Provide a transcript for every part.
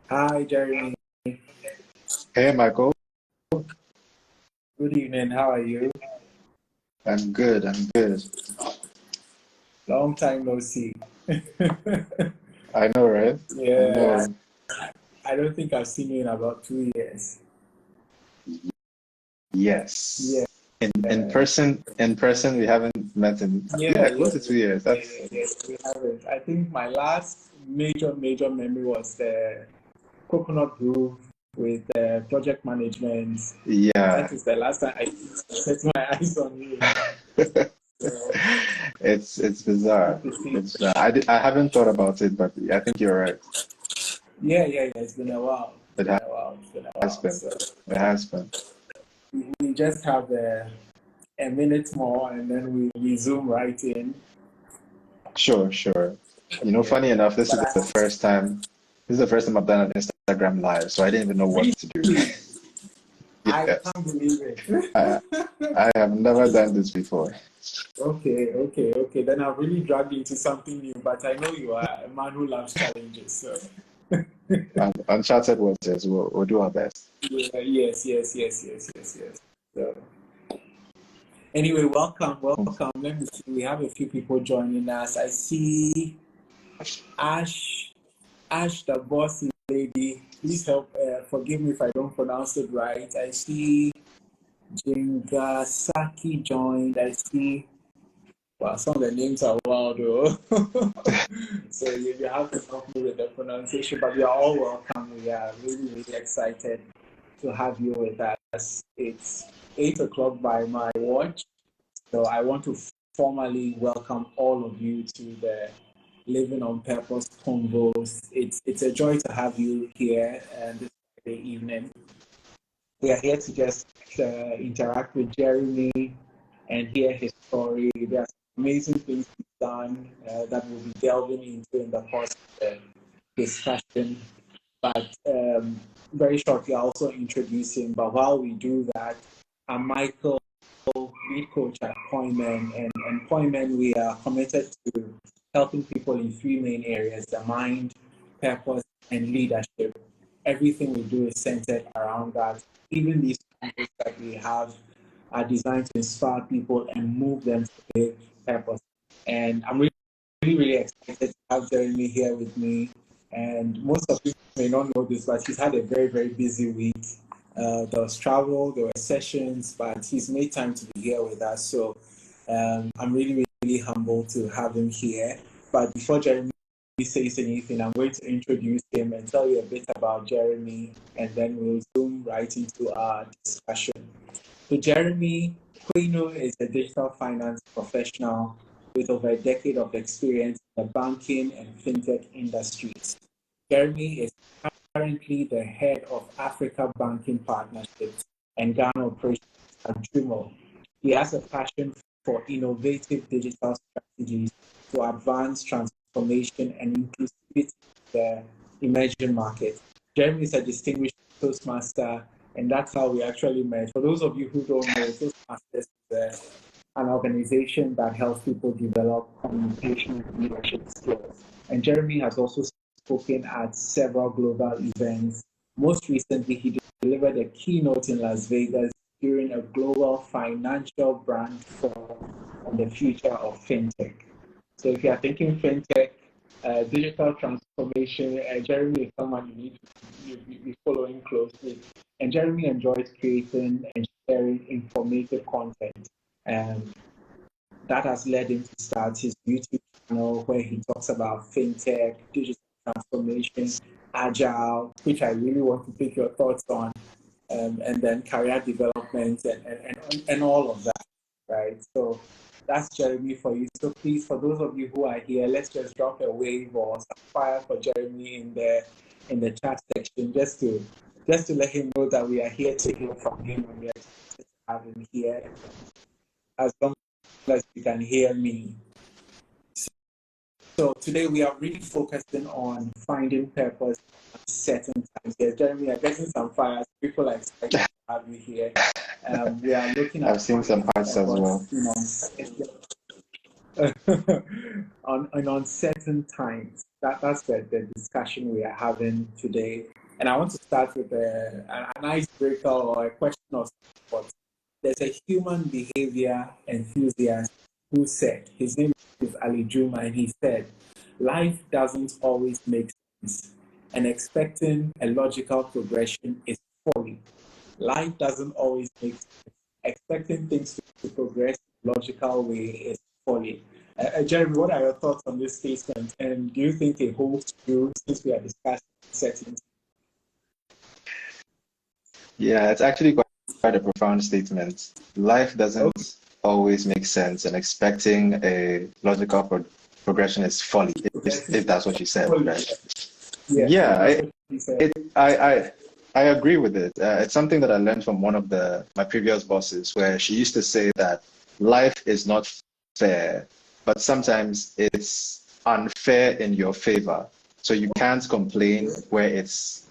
Hi, Jeremy. Hey Michael, Good evening. How are you? I'm good. I'm good. Long time no see. I know, right? I Yeah, know. I don't think I've seen you in about 2 years. Yeah, Yes. In person, we haven't met in yeah, yeah, yeah, close to 2 years. That's yeah. We haven't. I think my last major memory was the Coconut Grove with project management. yeah. That is the last time I set my eyes on you. So, It's bizarre. good to see. It's I haven't thought about it, but I think you're right. Yeah. It's been a while. It's It been a while. It's been a has while. been. So It has been. we just have a minute more and then we zoom right in. Sure, sure. Yeah. Funny enough, this But is the first time. This is the first time I've done an Instagram live, so I didn't even know what to do. really, I Yes. can't believe I it. I have never done this before. Okay. Then I've really dragged you into something new, but I know you are a man who loves challenges. So, Uncharted waters. We'll do our best. yeah, yes. So, anyway, welcome. Let me see. We have a few people joining us. I see Ash, Ash, the bossy lady. Please help. Forgive me if I don't pronounce it right. I see Jingasaki joined. I see. Wow, some of the names are wild, though. So you have to help me with the pronunciation, but you are all welcome. We are really excited to have you with us. It's 8 o'clock by my watch, so I want to formally welcome all of you to the Living on Purpose Convos. It's a joy to have you here this Friday evening. We are here to just interact with Jeremy and hear his story. There are some amazing things he's done that we'll be delving into in the course of the discussion. But very shortly, I'll also introduce him. But while we do that, I'm Michael, lead coach at Quainoo. And Quainoo, we are committed to helping people in three main areas: the mind, purpose, and leadership. Everything we do is centered around that. Even these concepts that we have are designed to inspire people and move them to their purpose. And I'm really excited to have Jeremy here with me. And most of you may not know this, but he's had a very busy week. There was travel, there were sessions, but he's made time to be here with us. So I'm really humbled to have him here. But before Jeremy says anything, I'm going to introduce him and tell you a bit about Jeremy, and then we'll zoom right into our discussion. So Jeremy Quainoo is a digital finance professional with over a decade of experience in the banking and fintech industries. Jeremy is currently the head of Africa Banking Partnerships and Ghana operations at Jumo. He has a passion for innovative digital strategies to advance transformation and inclusivity in the emerging market. Jeremy is a distinguished Toastmaster, and that's how we actually met. For those of you who don't know, Toastmasters is an organization that helps people develop communication and leadership skills. And Jeremy has also spoken at several global events. Most recently, he delivered a keynote in Las Vegas during a global financial brand forum on the future of fintech. So if you are thinking fintech, digital transformation, Jeremy is someone you need to be following closely. And Jeremy enjoys creating and sharing informative content. And that has led him to start his YouTube channel where he talks about fintech, digital transformation, agile, which I really want to pick your thoughts on, and then career development and all of that, right? So that's Jeremy for you. So please, for those of you who are here, let's just drop a wave or some fire for Jeremy in the chat section, just to let him know that we are here to hear from him and we are excited to have him here as long as you can hear me. So today we are really focusing on finding purpose at certain times. Yeah, Jeremy, I'm getting some fires. People are excited to have you here. We are looking I've at seen some finding hearts as purpose, well. on uncertain times. That's the discussion we are having today. And I want to start with an icebreaker or a question of what. There's a human behavior enthusiast who said, his name is Ali Juma, and he said, life doesn't always make sense, and expecting a logical progression is folly. Life doesn't always make sense. Expecting things to progress in a logical way is folly. Jeremy, what are your thoughts on this statement? And do you think it holds true since we are discussing certainty? Yeah, it's actually quite a profound statement. Life doesn't always make sense, and expecting a logical progression is folly, if that's what you said, right? Yeah, I agree with it. It's something that I learned from one of my previous bosses, where she used to say that life is not fair, but sometimes it's unfair in your favor. So you can't complain when it's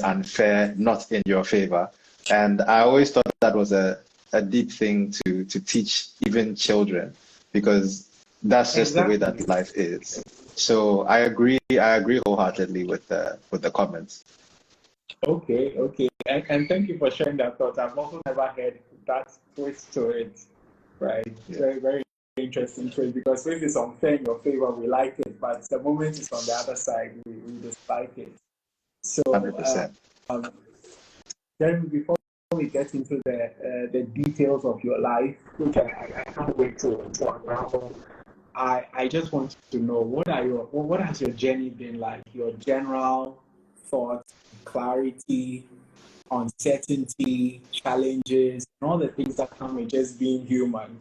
unfair, not in your favor. And I always thought that was a deep thing to teach even children, because that's just the way that life is. So I agree wholeheartedly with the comments. Okay. And thank you for sharing that thought. I've also never heard that twist to it, right? Yeah. Very, very interesting twist, because if it's unfair in your favor, we like it, but the moment it's on the other side, we dislike it. So, 100%. Then before we get into the details of your life, which I can't wait to unravel, I just want to know, what has your journey been like? Your general thoughts, clarity, uncertainty, challenges, and all the things that come with just being human.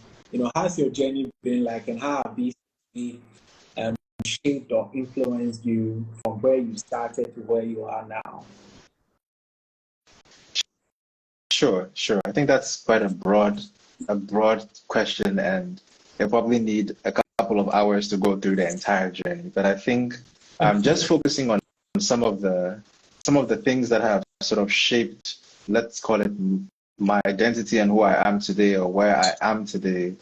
How's your journey been like, and how have these shaped or influenced you from where you started to where you are now? Sure. I think that's quite a broad question, and you'll probably need a couple of hours to go through the entire journey. But I think just focusing on some of the things that have sort of shaped, let's call it, my identity and who I am today, or where I am today.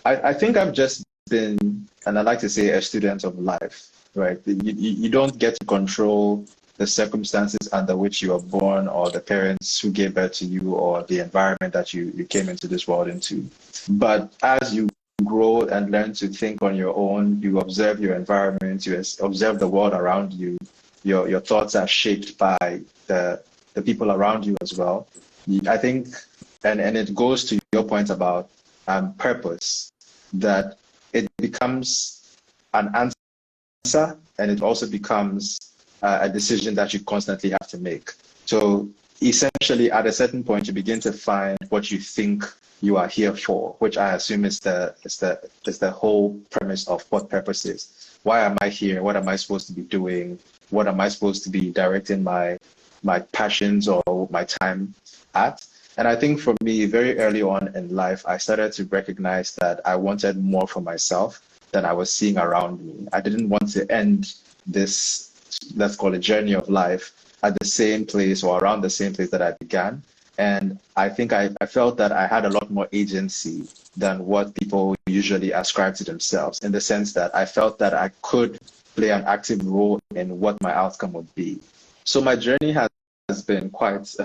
I think I've just been, and I like to say, a student of life, right? You don't get to control the circumstances under which you were born, or the parents who gave birth to you, or the environment that you came into this world into. But as you grow and learn to think on your own, you observe your environment, you observe the world around you, your thoughts are shaped by the people around you as well. I think, and it goes to your point about purpose, that it becomes an answer, and it also becomes a decision that you constantly have to make. So essentially, at a certain point, you begin to find what you think you are here for, which I assume is the whole premise of what purpose is. Why am I here? What am I supposed to be doing? What am I supposed to be directing my passions or my time at? And I think for me, very early on in life, I started to recognize that I wanted more for myself than I was seeing around me. I didn't want to end this, let's call it, journey of life at the same place or around the same place that I began. And I think I felt that I had a lot more agency than what people usually ascribe to themselves, in the sense that I felt that I could play an active role in what my outcome would be. So my journey has been quite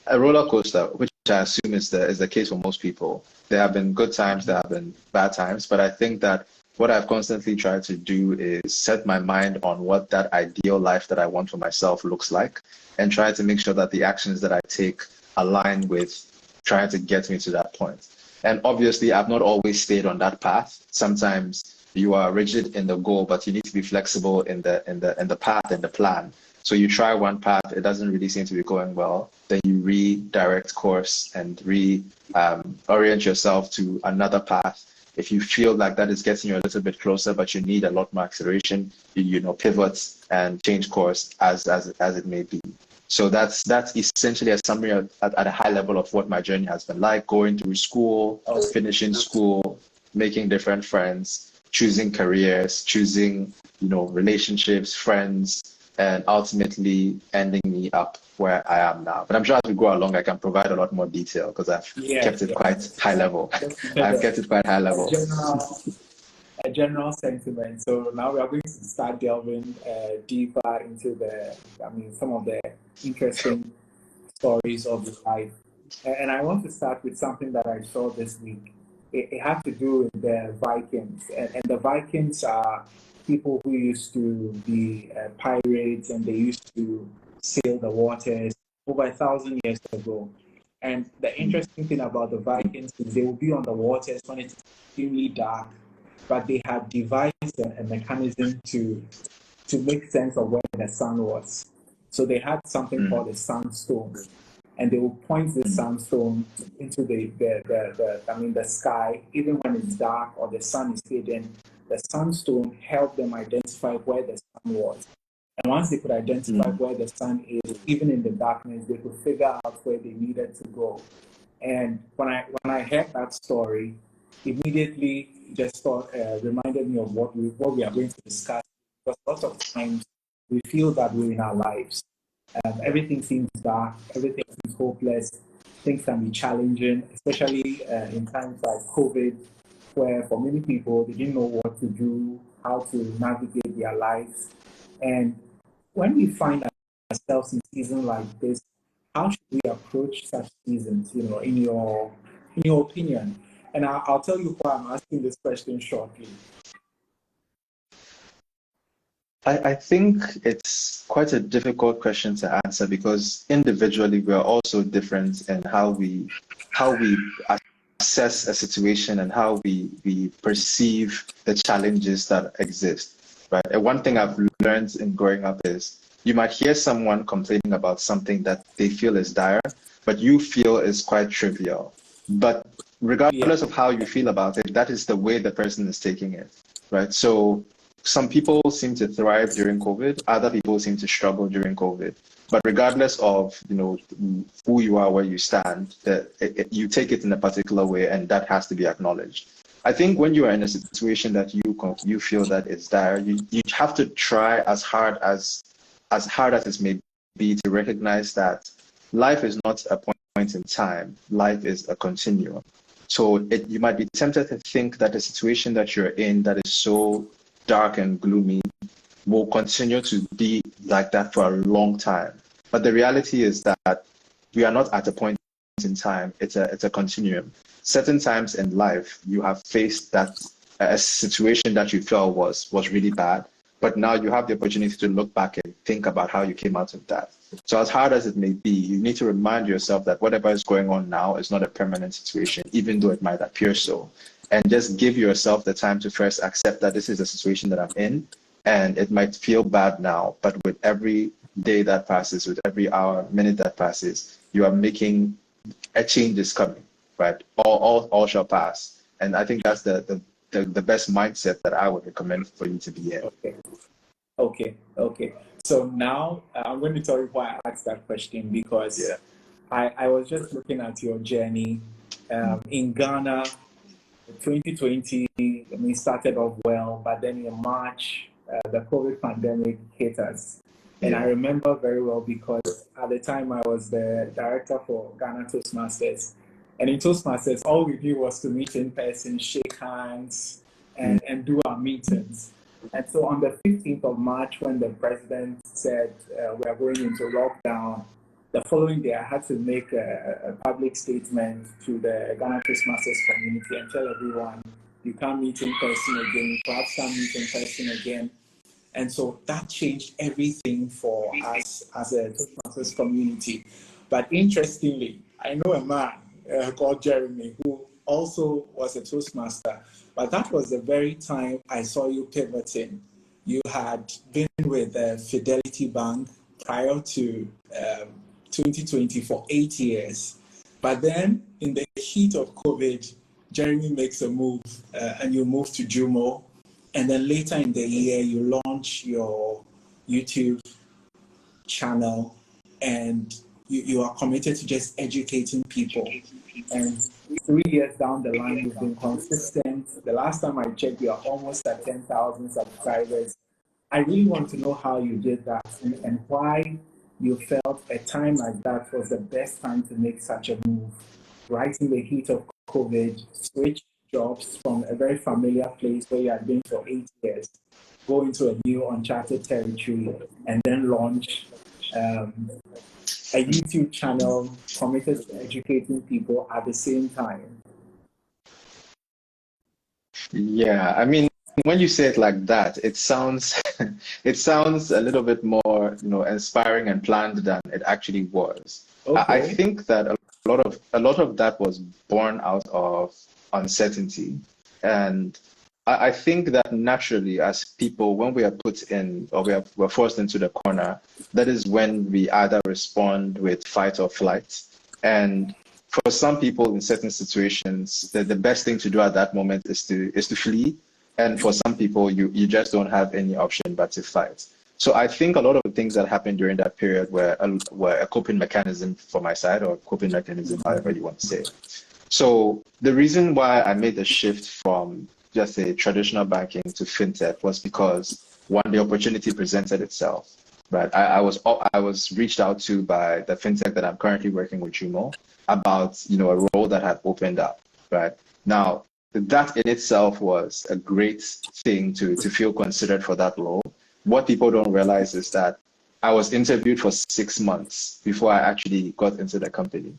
a roller coaster, which I assume is the case for most people. There have been good times, there have been bad times, but I think that what I've constantly tried to do is set my mind on what that ideal life that I want for myself looks like, and try to make sure that the actions that I take align with trying to get me to that point. And obviously, I've not always stayed on that path. Sometimes you are rigid in the goal, but you need to be flexible in the path and the plan. So you try one path, it doesn't really seem to be going well, then you redirect course and orient yourself to another path. If you feel like that is getting you a little bit closer, but you need a lot more acceleration, you pivot and change course as it may be. So that's essentially a summary at a high level of what my journey has been like: going through school, finishing school, making different friends, choosing careers, choosing relationships, friends, and ultimately ending me up where I am now. But I'm sure as we go along, I can provide a lot more detail, because I've kept it quite high level. I've kept it quite high level. a general sentiment. So now we are going to start delving deeper into some of the interesting stories of life. And I want to start with something that I saw this week. It had to do with the Vikings. And the Vikings are people who used to be pirates, and they used to sail the waters over 1,000 years ago. And the interesting thing about the Vikings is they will be on the waters when it's extremely dark, but they had devised a mechanism to make sense of where the sun was. So they had something called a sunstone, and they will point the sunstone into the sky, even when it's dark or the sun is hidden. The sunstone helped them identify where the sun was. And once they could identify where the sun is, even in the darkness, they could figure out where they needed to go. And when I heard that story, immediately just thought reminded me of what we are going to discuss. Because lots of times we feel that way in our lives. Everything seems dark, everything seems hopeless, things can be challenging, especially in times like COVID, where for many people, they didn't know what to do, how to navigate their lives. And when we find ourselves in seasons like this, how should we approach such seasons, in your opinion? And I'll tell you why I'm asking this question shortly. I think it's quite a difficult question to answer because individually we are also different in how we assess a situation and how we perceive the challenges that exist, right? And one thing I've learned in growing up is you might hear someone complaining about something that they feel is dire, but you feel is quite trivial. But regardless of how you feel about it, that is the way the person is taking it, right? So some people seem to thrive during COVID, other people seem to struggle during COVID. But regardless of who you are, where you stand, you take it in a particular way, and that has to be acknowledged. I think when you are in a situation that you feel that it's dire, you have to try as hard as it may be to recognize that life is not a point in time. Life is a continuum. So you might be tempted to think that the situation that you're in that is so dark and gloomy will continue to be like that for a long time. But the reality is that we are not at a point in time. It's a continuum. Certain times in life, you have faced that a situation that you felt was really bad, but now you have the opportunity to look back and think about how you came out of that. So as hard as it may be, you need to remind yourself that whatever is going on now is not a permanent situation, even though it might appear so. And just give yourself the time to first accept that this is the situation that I'm in, and it might feel bad now, but with every day that passes, with every hour, minute that passes, you are making a change is coming, right? All shall pass. And I think that's the best mindset that I would recommend for you to be in. Okay. So now I'm going to tell you why I asked that question, because I was just looking at your journey in Ghana. 2020, started off well, but then in March, the COVID pandemic hit us. And I remember very well because at the time I was the director for Ghana Toastmasters. And in Toastmasters, all we did was to meet in person, shake hands, and do our meetings. And so on the 15th of March, when the president said we are going into lockdown, the following day, I had to make a public statement to the Ghana Toastmasters community and tell everyone, you can't meet in person again, you perhaps can't meet in person again. And so that changed everything for us as a Toastmasters community. But interestingly, I know a man called Jeremy who also was a Toastmaster, but that was the very time I saw you pivoting. You had been with Fidelity Bank prior to 2020 for 8 years. But then in the heat of COVID, Jeremy makes a move and you move to Jumo. And then later in the year, you launch your YouTube channel and you are committed to just educating people. And 3 years down the line, you've been consistent. The last time I checked, you are almost at 10,000 subscribers. I really want to know how you did that and why you felt a time like that was the best time to make such a move, right in the heat of COVID, switch jobs from a very familiar place where you had been for 8 years, go into a new uncharted territory, and then launch a YouTube channel committed to educating people at the same time? Yeah, I mean, when you say it like that, it sounds it sounds a little bit more, inspiring and planned than it actually was. I Okay. think that a lot of that was born out of uncertainty. And I think that naturally, as people, when we are put in or we're forced into the corner, that is when we either respond with fight or flight. And for some people in certain situations, the best thing to do at that moment is to flee. And for some people, you just don't have any option but to fight. So I think a lot of the things that happened during that period were a coping mechanism for my side, or a coping mechanism, however you want to say it. So the reason why I made the shift from just a traditional banking to fintech was because one, the opportunity presented itself. Right, I was reached out to by the fintech that I'm currently working with, Jumo, about a role that had opened up. Right now, that in itself was a great thing to feel considered for that role. What people don't realize is that I was interviewed for 6 months before I actually got into the company.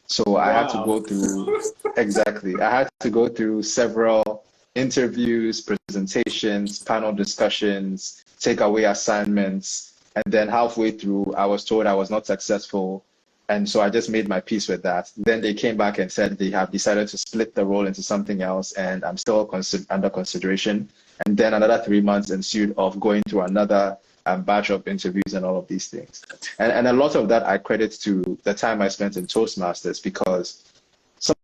So I had to Wow. go through, exactly, I had to go through several interviews, presentations, panel discussions, takeaway assignments. And then halfway through, I was told I was not successful. And so I just made my peace with that. Then they came back and said they have decided to split the role into something else, and I'm still under consideration. And then another 3 months ensued of going through another batch of interviews and all of these things. And a lot of that I credit to the time I spent in Toastmasters, because some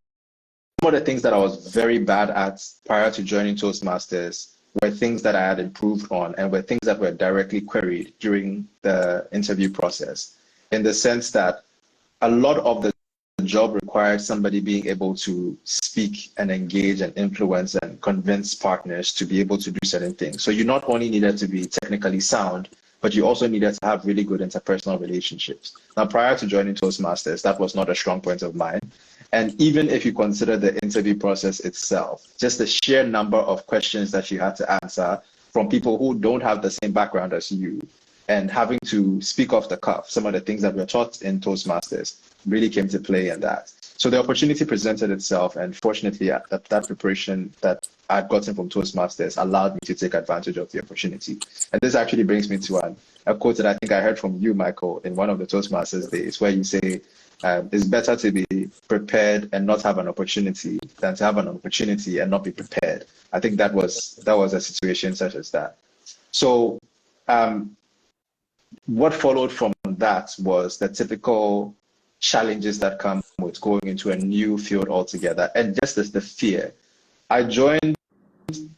of the things that I was very bad at prior to joining Toastmasters were things that I had improved on, and were things that were directly queried during the interview process, in the sense that a lot of the job required somebody being able to speak and engage and influence and convince partners to be able to do certain things. So you not only needed to be technically sound, but you also needed to have really good interpersonal relationships. Now, prior to joining Toastmasters, that was not a strong point of mine. And even if you consider the interview process itself, just the sheer number of questions that you had to answer from people who don't have the same background as you, and having to speak off the cuff, some of the things that were taught in Toastmasters really came to play in that. So the opportunity presented itself, and fortunately, that preparation that I'd gotten from Toastmasters allowed me to take advantage of the opportunity. And this actually brings me to a quote that I think I heard from you, Michael, in one of the Toastmasters days, where you say, it's better to be prepared and not have an opportunity than to have an opportunity and not be prepared. I think that was a situation such as that. So what followed from that was the typical challenges that come with going into a new field altogether, and just as the fear. I joined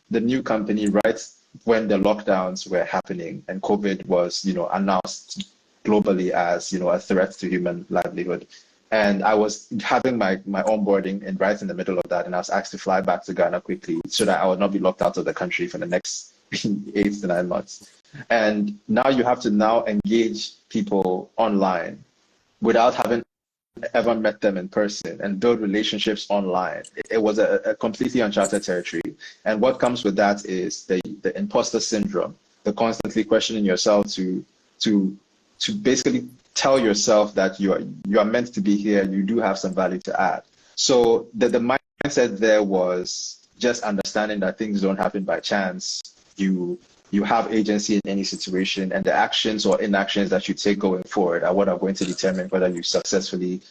the new company right when the lockdowns were happening and COVID was, announced globally as, a threat to human livelihood. And I was having my onboarding and right in the middle of that, and I was asked to fly back to Ghana quickly so that I would not be locked out of the country for the next 8 to 9 months. And now you have to now engage people online without having ever met them in person, and build relationships online. It was a completely uncharted territory. And what comes with that is the imposter syndrome, the constantly questioning yourself to basically tell yourself that you are meant to be here, you do have some value to add. So the mindset there was just understanding that things don't happen by chance. You have agency in any situation, and the actions or inactions that you take going forward are what are going to determine whether you successfully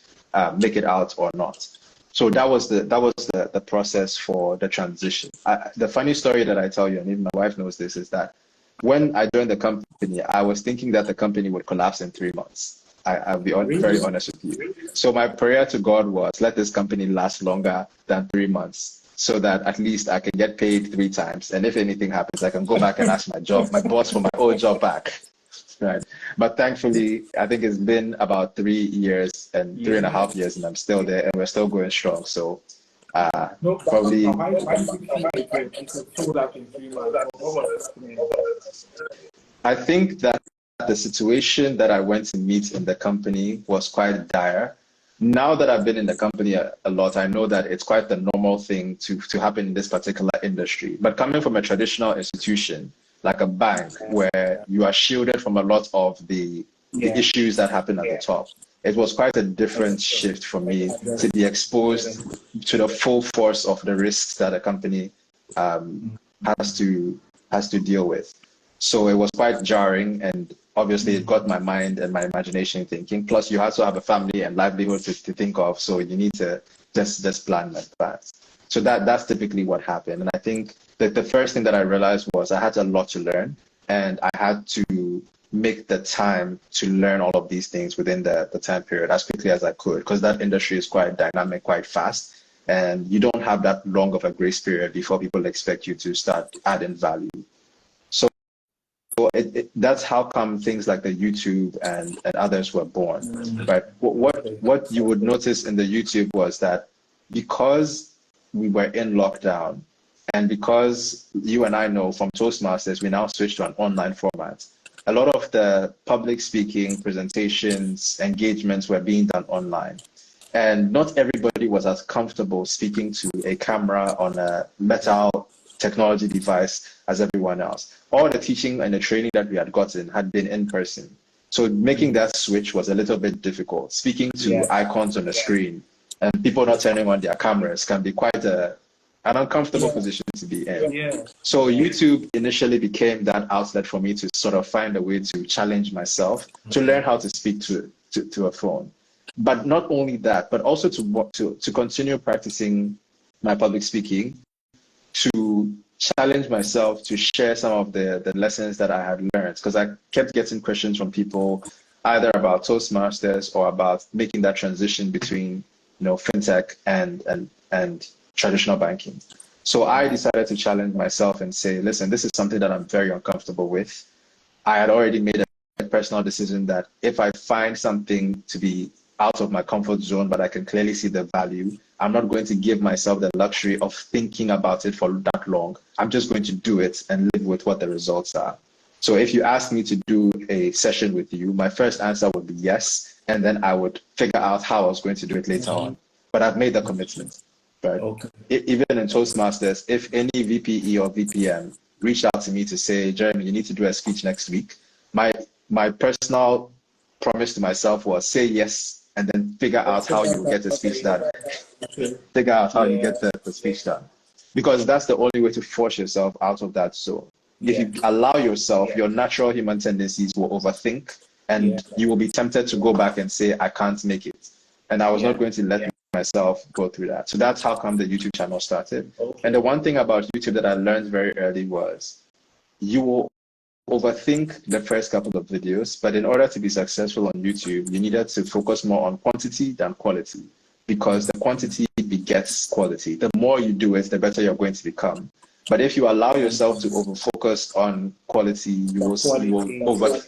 make it out or not. So that was the process for the transition. The funny story that I tell you, and even my wife knows this, is that when I joined the company, I was thinking that the company would collapse in 3 months. I'll be very honest with you. So my prayer to God was, let this company last longer than 3 months, so that at least I can get paid 3 times. And if anything happens, I can go back and ask my boss for my old job back. Right. But thankfully, I think it's been about 3 years and 3.5 years, and I'm still there, and we're still going strong. So No, probably. why do you feel like it was sold out in 3 months? What was happening? I think that the situation that I went to meet in the company was quite dire, now that I've been in the company a lot, I know that it's quite the normal thing to happen in this particular industry. But coming from a traditional institution like a bank, where you are shielded from a lot of the issues that happen at the top, it was quite a different shift for me to be exposed to the full force of the risks that a company has to deal with. So it was quite jarring, and obviously it got my mind and my imagination thinking. Plus, you also have a family and livelihood to think of, so you need to just plan in advance. So that's typically what happened. And I think that the first thing that I realized was I had a lot to learn, and I had to make the time to learn all of these things within the time period as quickly as I could, because that industry is quite dynamic, quite fast, and you don't have that long of a grace period before people expect you to start adding value. So that's how come things like the YouTube and others were born. But what you would notice in the YouTube was that because we were in lockdown, and because you and I know from Toastmasters, we now switched to an online format. A lot of the public speaking, presentations, engagements were being done online. And not everybody was as comfortable speaking to a camera on a metal technology device as everyone else. All the teaching and the training that we had gotten had been in person. So making that switch was a little bit difficult. Speaking to icons on the screen and people not turning on their cameras can be quite an uncomfortable position to be in. So YouTube initially became that outlet for me to sort of find a way to challenge myself, to learn how to speak to a phone. But not only that, but also to continue practicing my public speaking, to challenge myself to share some of the lessons that I had learned, because I kept getting questions from people either about Toastmasters or about making that transition between fintech and traditional banking. So I decided to challenge myself and say, listen, this is something that I'm very uncomfortable with. I had already made a personal decision that if I find something to be out of my comfort zone, but I can clearly see the value, I'm not going to give myself the luxury of thinking about it for that long. I'm just going to do it and live with what the results are. So if you ask me to do a session with you, my first answer would be yes, and then I would figure out how I was going to do it later on. But I've made the commitment. But even in Toastmasters, if any VPE or VPM reached out to me to say, Jeremy, you need to do a speech next week, my personal promise to myself was say yes, and then figure out how you get the speech done. Figure out how you get the speech done. Because that's the only way to force yourself out of that zone. If you allow yourself, your natural human tendencies will overthink, and you will be tempted to go back and say, I can't make it. And I was not going to let myself go through that. So that's how come the YouTube channel started. And the one thing about YouTube that I learned very early was you will overthink the first couple of videos, but in order to be successful on YouTube, you needed to focus more on quantity than quality, because the quantity begets quality. The more you do it, the better you're going to become. But if you allow yourself to over-focus on quality, you will overthink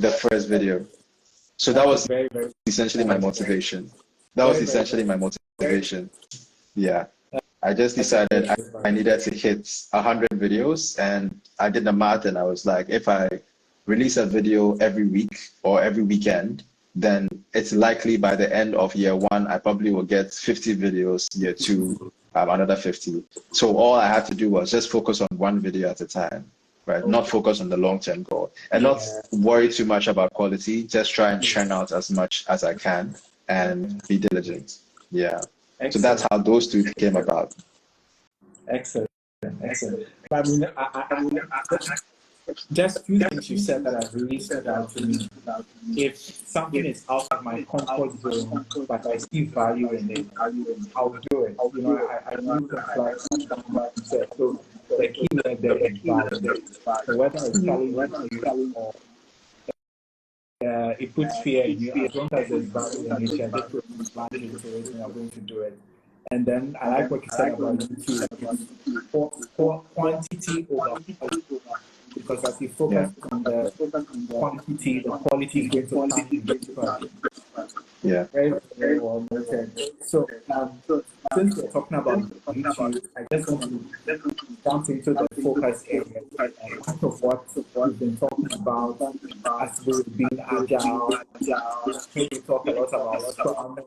the first video. So that was essentially my motivation. Yeah. I just decided I needed to hit 100 videos, and I did the math, and I was like, if I release a video every week or every weekend, then it's likely by the end of year one, I probably will get 50 videos, year two, another 50. So all I had to do was just focus on one video at a time, right? Not focus on the long-term goal, and not worry too much about quality, just try and churn out as much as I can and be diligent. Yeah. Excellent. So that's how those two came about. Excellent. I mean, just few things you said that have really stood out to me. If something is out of my comfort zone, but I see value in it, I'll do it. I knew the flags that you said. So the key word there is value. So whether it's challenging you or it puts fear in you, as long as there's value in it, you're just putting value into it and you're going to do it. And then I like what you said about YouTube, for quantity over quality. Because as you focus on the quantity, the quality is going to come. Very, very well noted. So, since we're talking about YouTube, I just want to jump into the focus area. Part of what you've been talking about as we've been agile. We talk a lot about Scrum,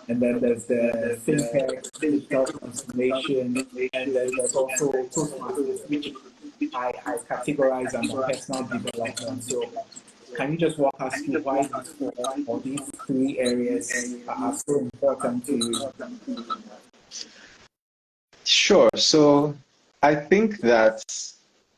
and then there's the fintech, digital transformation, and then there's also Toastmasters, which I categorize under personal development. So can you just walk us through why these four or these three areas are so important to you? Sure. So I think that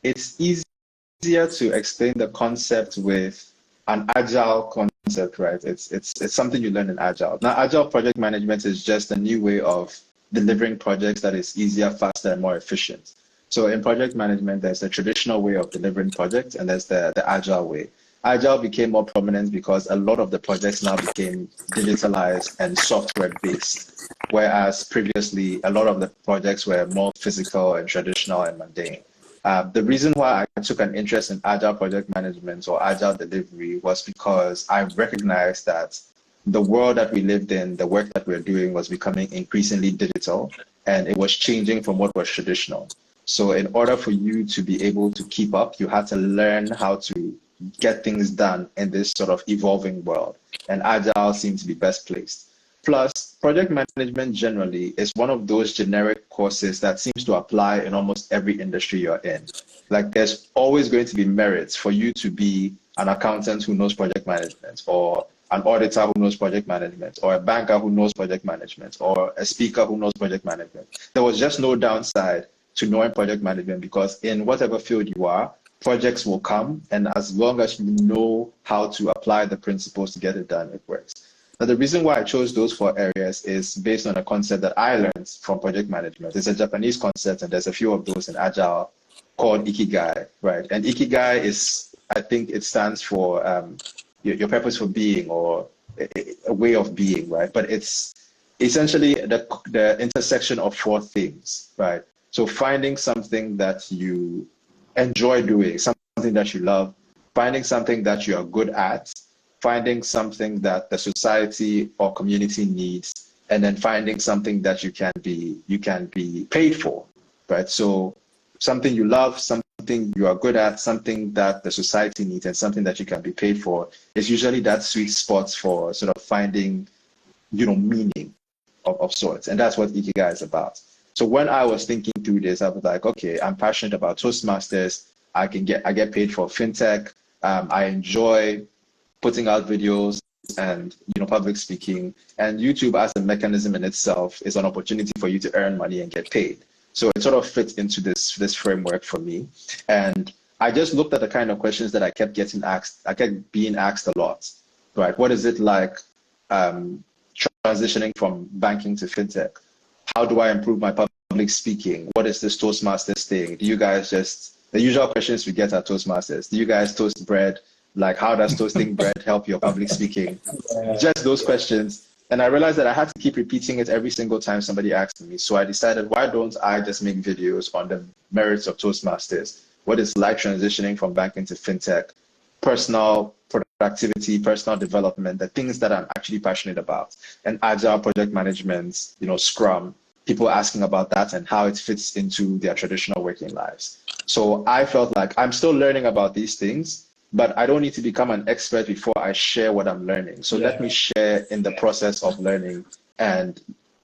it's easier to explain the concept with an agile concept, right? It's something you learn in agile. Now, agile project management is just a new way of delivering projects that is easier, faster, and more efficient. So in project management, there's the traditional way of delivering projects, and there's the agile way. Agile became more prominent because a lot of the projects now became digitalized and software based, whereas previously a lot of the projects were more physical and traditional and mundane. The reason why I took an interest in agile project management or agile delivery was because I recognized that the world that we lived in, the work that we're doing was becoming increasingly digital, and it was changing from what was traditional. So in order for you to be able to keep up, you had to learn how to get things done in this sort of evolving world. And agile seems to be best placed. Plus, project management generally is one of those generic courses that seems to apply in almost every industry you're in. Like there's always going to be merits for you to be an accountant who knows project management, or an auditor who knows project management, or a banker who knows project management, or a speaker who knows project management. There was just no downside to knowing project management because in whatever field you are, projects will come, and as long as you know how to apply the principles to get it done, it works. Now, the reason why I chose those four areas is based on a concept that I learned from project management. It's a Japanese concept, and there's a few of those in Agile called Ikigai, right? And Ikigai is, I think it stands for your purpose for being, or a way of being, right? But it's essentially the intersection of four things, right? So finding something that you enjoy doing, something that you love, finding something that you are good at, finding something that the society or community needs, and then finding something that you can be paid for, right? So something you love, something you are good at, something that the society needs, and something that you can be paid for is usually that sweet spot for sort of finding, meaning of sorts. And that's what Ikigai is about. So when I was thinking through this, I was like, okay, I'm passionate about Toastmasters. I get paid for fintech. I enjoy putting out videos and public speaking. And YouTube as a mechanism in itself is an opportunity for you to earn money and get paid. So it sort of fits into this framework for me. And I just looked at the kind of questions that I kept getting asked. I kept being asked a lot, right? What is it like transitioning from banking to fintech? How do I improve my public speaking? What is this Toastmasters thing? Do you guys the usual questions we get at Toastmasters, do you guys toast bread? Like, how does toasting bread help your public speaking? Just those questions. And I realized that I had to keep repeating it every single time somebody asked me. So I decided, why don't I just make videos on the merits of Toastmasters? What it's like transitioning from banking to fintech, personal productivity, personal development, the things that I'm actually passionate about, and agile project management, Scrum, people asking about that and how it fits into their traditional working lives. So I felt like I'm still learning about these things, but I don't need to become an expert before I share what I'm learning. So let me share in the process of learning. And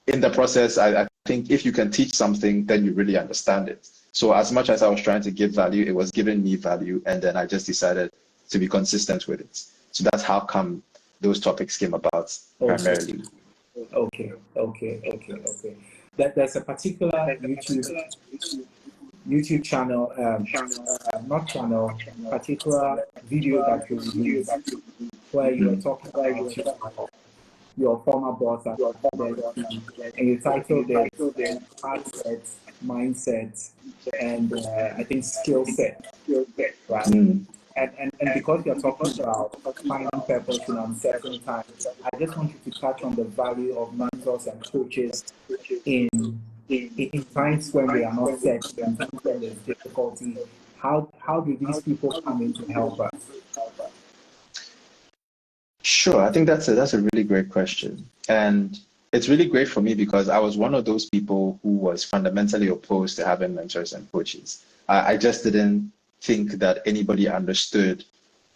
in the process, I think if you can teach something, then you really understand it. So as much as I was trying to give value, it was giving me value. And then I just decided to be consistent with it. So that's how come those topics came about primarily. Okay. There's a particular YouTube channel, particular video that you released where you were talking about your former boss at and you titled it Mindset, Mindset, and I think Skill Set, right? And because you're talking about finding purpose in uncertain times, I just want you to touch on the value of mentors and coaches in times when we are not set, in times when there's difficulty. How do these people come in to help us? Sure, I think that's a really great question. And it's really great for me because I was one of those people who was fundamentally opposed to having mentors and coaches. I just didn't think that anybody understood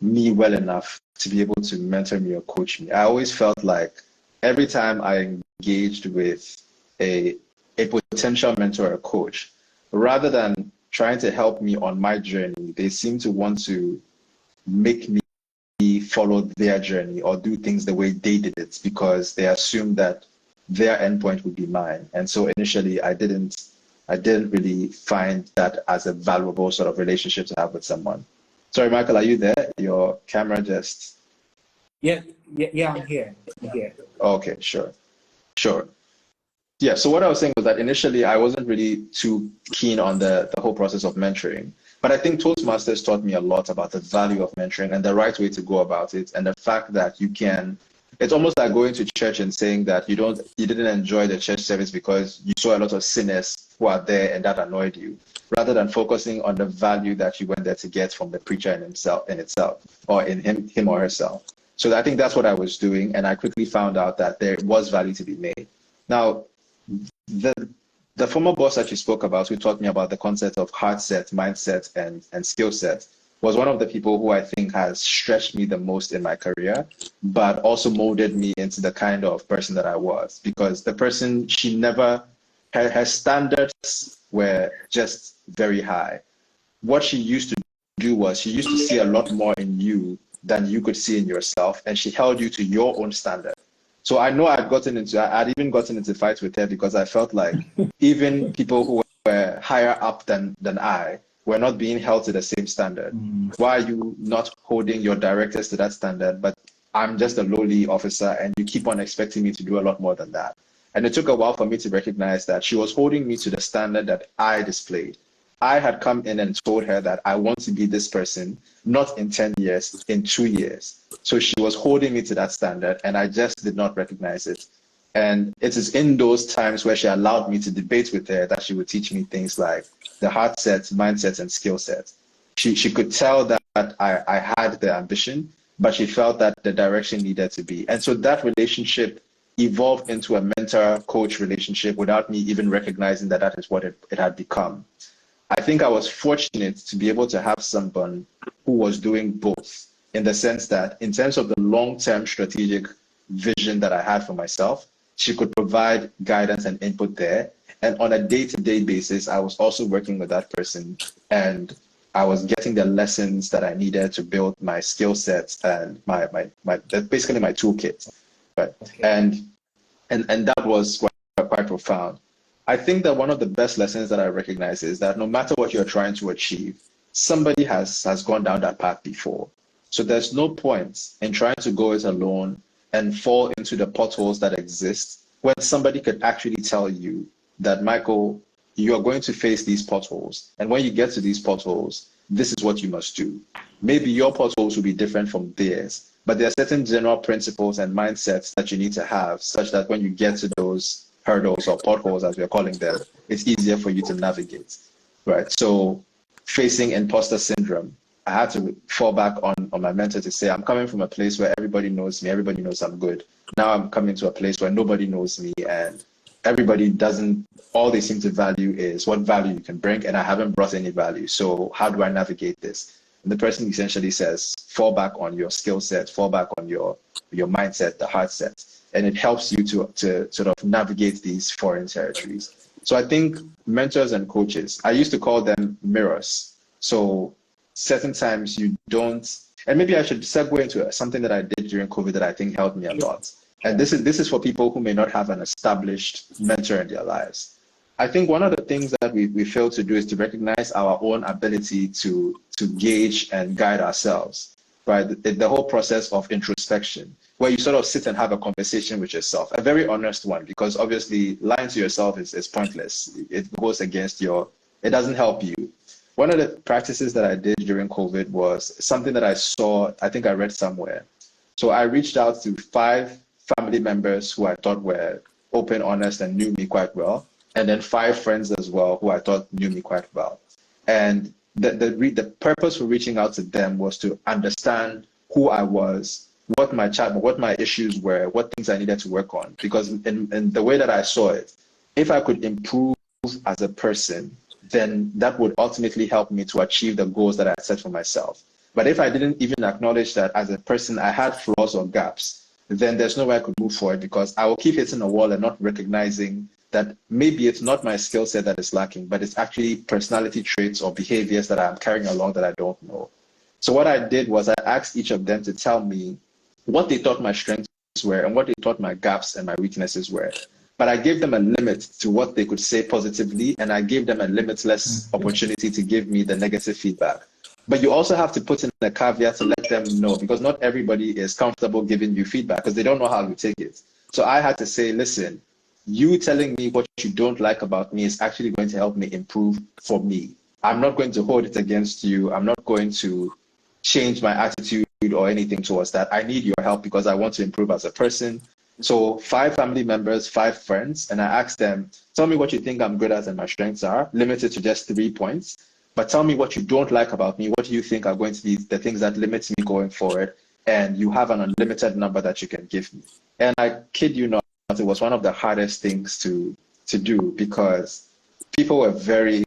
me well enough to be able to mentor me or coach me. I always felt like every time I engaged with a potential mentor or coach, rather than trying to help me on my journey, they seem to want to make me follow their journey or do things the way they did it because they assumed that their endpoint would be mine. And so initially I didn't really find that as a valuable sort of relationship to have with someone. Sorry, Michael, are you there? Your camera just... Yeah, I'm here. Okay, sure. Yeah, so what I was saying was that initially I wasn't really too keen on the whole process of mentoring. But I think Toastmasters taught me a lot about the value of mentoring and the right way to go about it, and the fact that you can... It's almost like going to church and saying that you didn't enjoy the church service because you saw a lot of sinners who are there and that annoyed you, rather than focusing on the value that you went there to get from the preacher in itself, or in him or herself. So I think that's what I was doing, and I quickly found out that there was value to be made. Now, the former boss that you spoke about, who taught me about the concept of heart set, mindset, and skill set, was one of the people who I think has stretched me the most in my career, but also molded me into the kind of person that I was. Because the person, her standards were just very high. What she used to do was she used to see a lot more in you than you could see in yourself, and she held you to your own standard. So I know I'd even gotten into fights with her because I felt like even people who were higher up than I were not being held to the same standard. Why are you not holding your directors to that standard? But I'm just a lowly officer and you keep on expecting me to do a lot more than that. And it took a while for me to recognize that she was holding me to the standard that I displayed. I had come in and told her that I want to be this person, not in 10 years, in 2 years. So she was holding me to that standard and I just did not recognize it. And it is in those times where she allowed me to debate with her that she would teach me things like the heart sets, mindsets, and skill sets. She could tell that I had the ambition, but she felt that the direction needed to be. And so that relationship evolved into a mentor-coach relationship without me even recognizing that that is what it had become. I think I was fortunate to be able to have someone who was doing both, in the sense that in terms of the long-term strategic vision that I had for myself, she could provide guidance and input there. And on a day-to-day basis, I was also working with that person and I was getting the lessons that I needed to build my skill sets and basically my toolkit. Right. Okay. And that was quite profound. I think that one of the best lessons that I recognize is that no matter what you're trying to achieve, somebody has gone down that path before. So there's no point in trying to go it alone and fall into the potholes that exist when somebody could actually tell you that, Michael, you are going to face these potholes. And when you get to these potholes, this is what you must do. Maybe your potholes will be different from theirs, but there are certain general principles and mindsets that you need to have such that when you get to those hurdles or potholes, as we're calling them, it's easier for you to navigate, right? So facing imposter syndrome, I had to fall back on my mentor to say, I'm coming from a place where everybody knows me, everybody knows I'm good. Now I'm coming to a place where nobody knows me and everybody doesn't, all they seem to value is what value you can bring, and I haven't brought any value. So how do I navigate this? And the person essentially says, fall back on your skill set, fall back on your mindset, the heart set. And it helps you to sort of navigate these foreign territories. So I think mentors and coaches, I used to call them mirrors. So certain times you don't, and maybe I should segue into something that I did during COVID that I think helped me a lot. And this is for people who may not have an established mentor in their lives. I think one of the things that we fail to do is to recognize our own ability to gauge and guide ourselves, right? The whole process of introspection, where you sort of sit and have a conversation with yourself, a very honest one, because obviously lying to yourself is pointless. It goes against it doesn't help you. One of the practices that I did during COVID was something that I saw, I think I read somewhere. So I reached out to 5 family members who I thought were open, honest, and knew me quite well, and then 5 friends as well who I thought knew me quite well. And the purpose for reaching out to them was to understand who I was, what my issues were, what things I needed to work on. Because in the way that I saw it, if I could improve as a person, then that would ultimately help me to achieve the goals that I set for myself. But if I didn't even acknowledge that as a person I had flaws or gaps, then there's no way I could move forward, because I will keep hitting a wall and not recognizing that maybe it's not my skill set that is lacking, but it's actually personality traits or behaviors that I'm carrying along that I don't know. So what I did was I asked each of them to tell me what they thought my strengths were and what they thought my gaps and my weaknesses were. But I gave them a limit to what they could say positively, and I gave them a limitless opportunity to give me the negative feedback. But you also have to put in a caveat to let them know, because not everybody is comfortable giving you feedback because they don't know how to take it. So I had to say, listen, you telling me what you don't like about me is actually going to help me improve for me. I'm not going to hold it against you. I'm not going to change my attitude or anything towards that. I need your help because I want to improve as a person. So 5 family members, 5 friends, and I asked them, tell me what you think I'm good at and my strengths are, limited to just 3 points. But tell me what you don't like about me. What do you think are going to be the things that limits me going forward? And you have an unlimited number that you can give me. And I kid you not, it was one of the hardest things to do, because people were very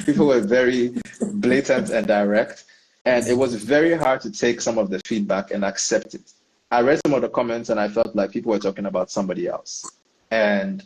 people were very blatant and direct. And it was very hard to take some of the feedback and accept it. I read some of the comments and I felt like people were talking about somebody else. And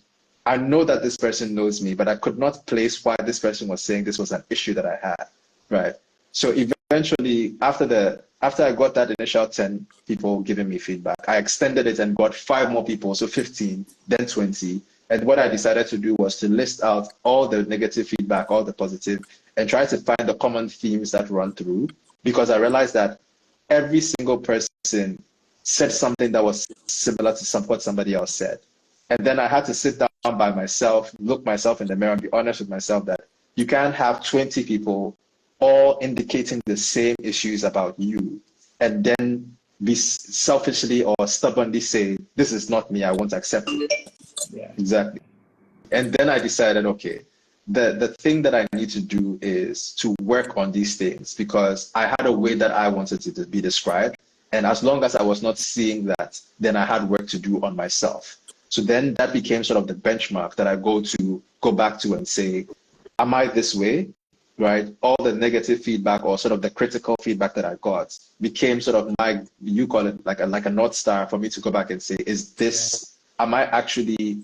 I know that this person knows me, but I could not place why this person was saying this was an issue that I had, right? So eventually, after I got that initial 10 people giving me feedback, I extended it and got 5 more people, so 15, then 20. And what I decided to do was to list out all the negative feedback, all the positive, and try to find the common themes that run through, because I realized that every single person said something that was similar to what somebody else said. And then I had to sit down by myself, look myself in the mirror, and be honest with myself that you can't have 20 people all indicating the same issues about you and then be selfishly or stubbornly say, this is not me, I won't accept it. Yeah. Exactly. And then I decided, okay, the thing that I need to do is to work on these things, because I had a way that I wanted it to be described. And as long as I was not seeing that, then I had work to do on myself. So then that became sort of the benchmark that I go back to and say, am I this way? Right? All the negative feedback or sort of the critical feedback that I got became sort of you call it like a North Star for me to go back and say, am I actually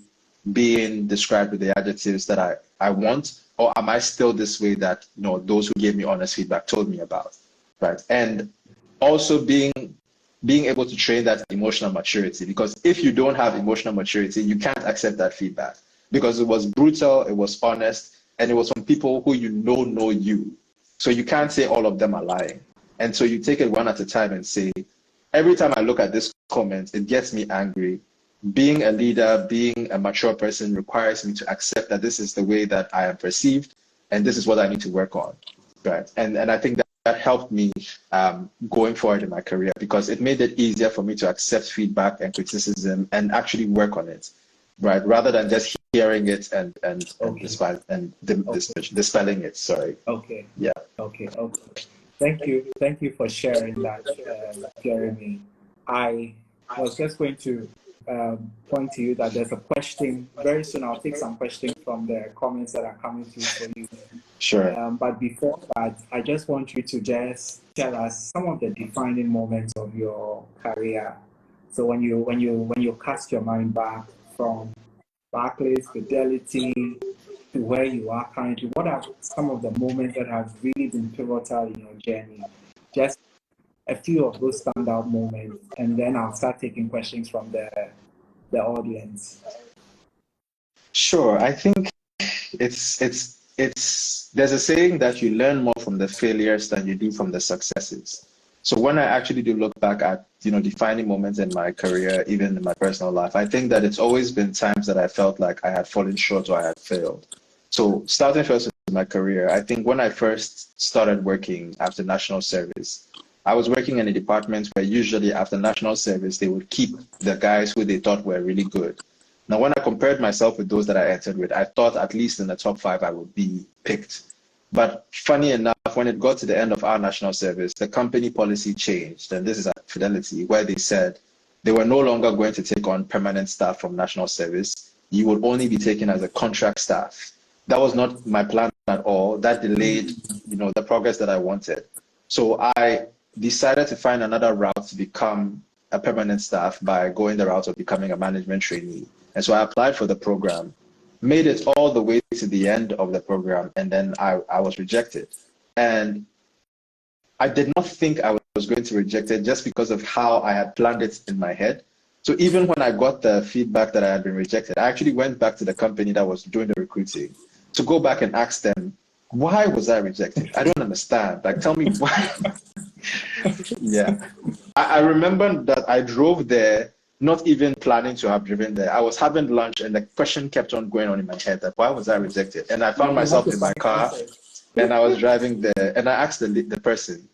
being described with the adjectives that I want? Or am I still this way that, those who gave me honest feedback told me about? Right? And also being able to train that emotional maturity, because if you don't have emotional maturity, you can't accept that feedback, because it was brutal, it was honest, and it was from people who know you. So you can't say all of them are lying. And so you take it one at a time and say, every time I look at this comment, it gets me angry. Being a leader, being a mature person requires me to accept that this is the way that I am perceived, and this is what I need to work on. Right? And I think that helped me going forward in my career, because it made it easier for me to accept feedback and criticism and actually work on it, right? Rather than just hearing it and dispelling it. Sorry. Okay. Yeah. Okay. Thank you for sharing that, Jeremy. I was just going to point to you that there's a question very soon. I'll take some questions from the comments that are coming through for you. Sure. But before that, I just want you to just tell us some of the defining moments of your career. So when you cast your mind back from Barclays, Fidelity, to where you are currently, what are some of the moments that have really been pivotal in your journey? Just a few of those standout moments, and then I'll start taking questions from the audience. Sure. I think there's a saying that you learn more from the failures than you do from the successes. So when I actually do look back at, defining moments in my career, even in my personal life, I think that it's always been times that I felt like I had fallen short or I had failed. So starting first with my career, I think when I first started working after national service, I was working in a department where usually after national service, they would keep the guys who they thought were really good. Now, when I compared myself with those that I entered with, I thought at least in the top 5 I would be picked. But funny enough, when it got to the end of our national service, the company policy changed. And this is at Fidelity, where they said they were no longer going to take on permanent staff from national service. You would only be taken as a contract staff. That was not my plan at all. That delayed, the progress that I wanted. So I decided to find another route to become a permanent staff by going the route of becoming a management trainee. And so I applied for the program, made it all the way to the end of the program, and then I was rejected. And I did not think I was going to reject it just because of how I had planned it in my head. So even when I got the feedback that I had been rejected, I actually went back to the company that was doing the recruiting to go back and ask them, why was I rejected? I don't understand. Like, tell me why. Yeah. I remember that I drove there, not even planning to have driven there. I was having lunch and the question kept on going on in my head that why was I rejected? And I found myself in my car and I was driving there and I asked the person.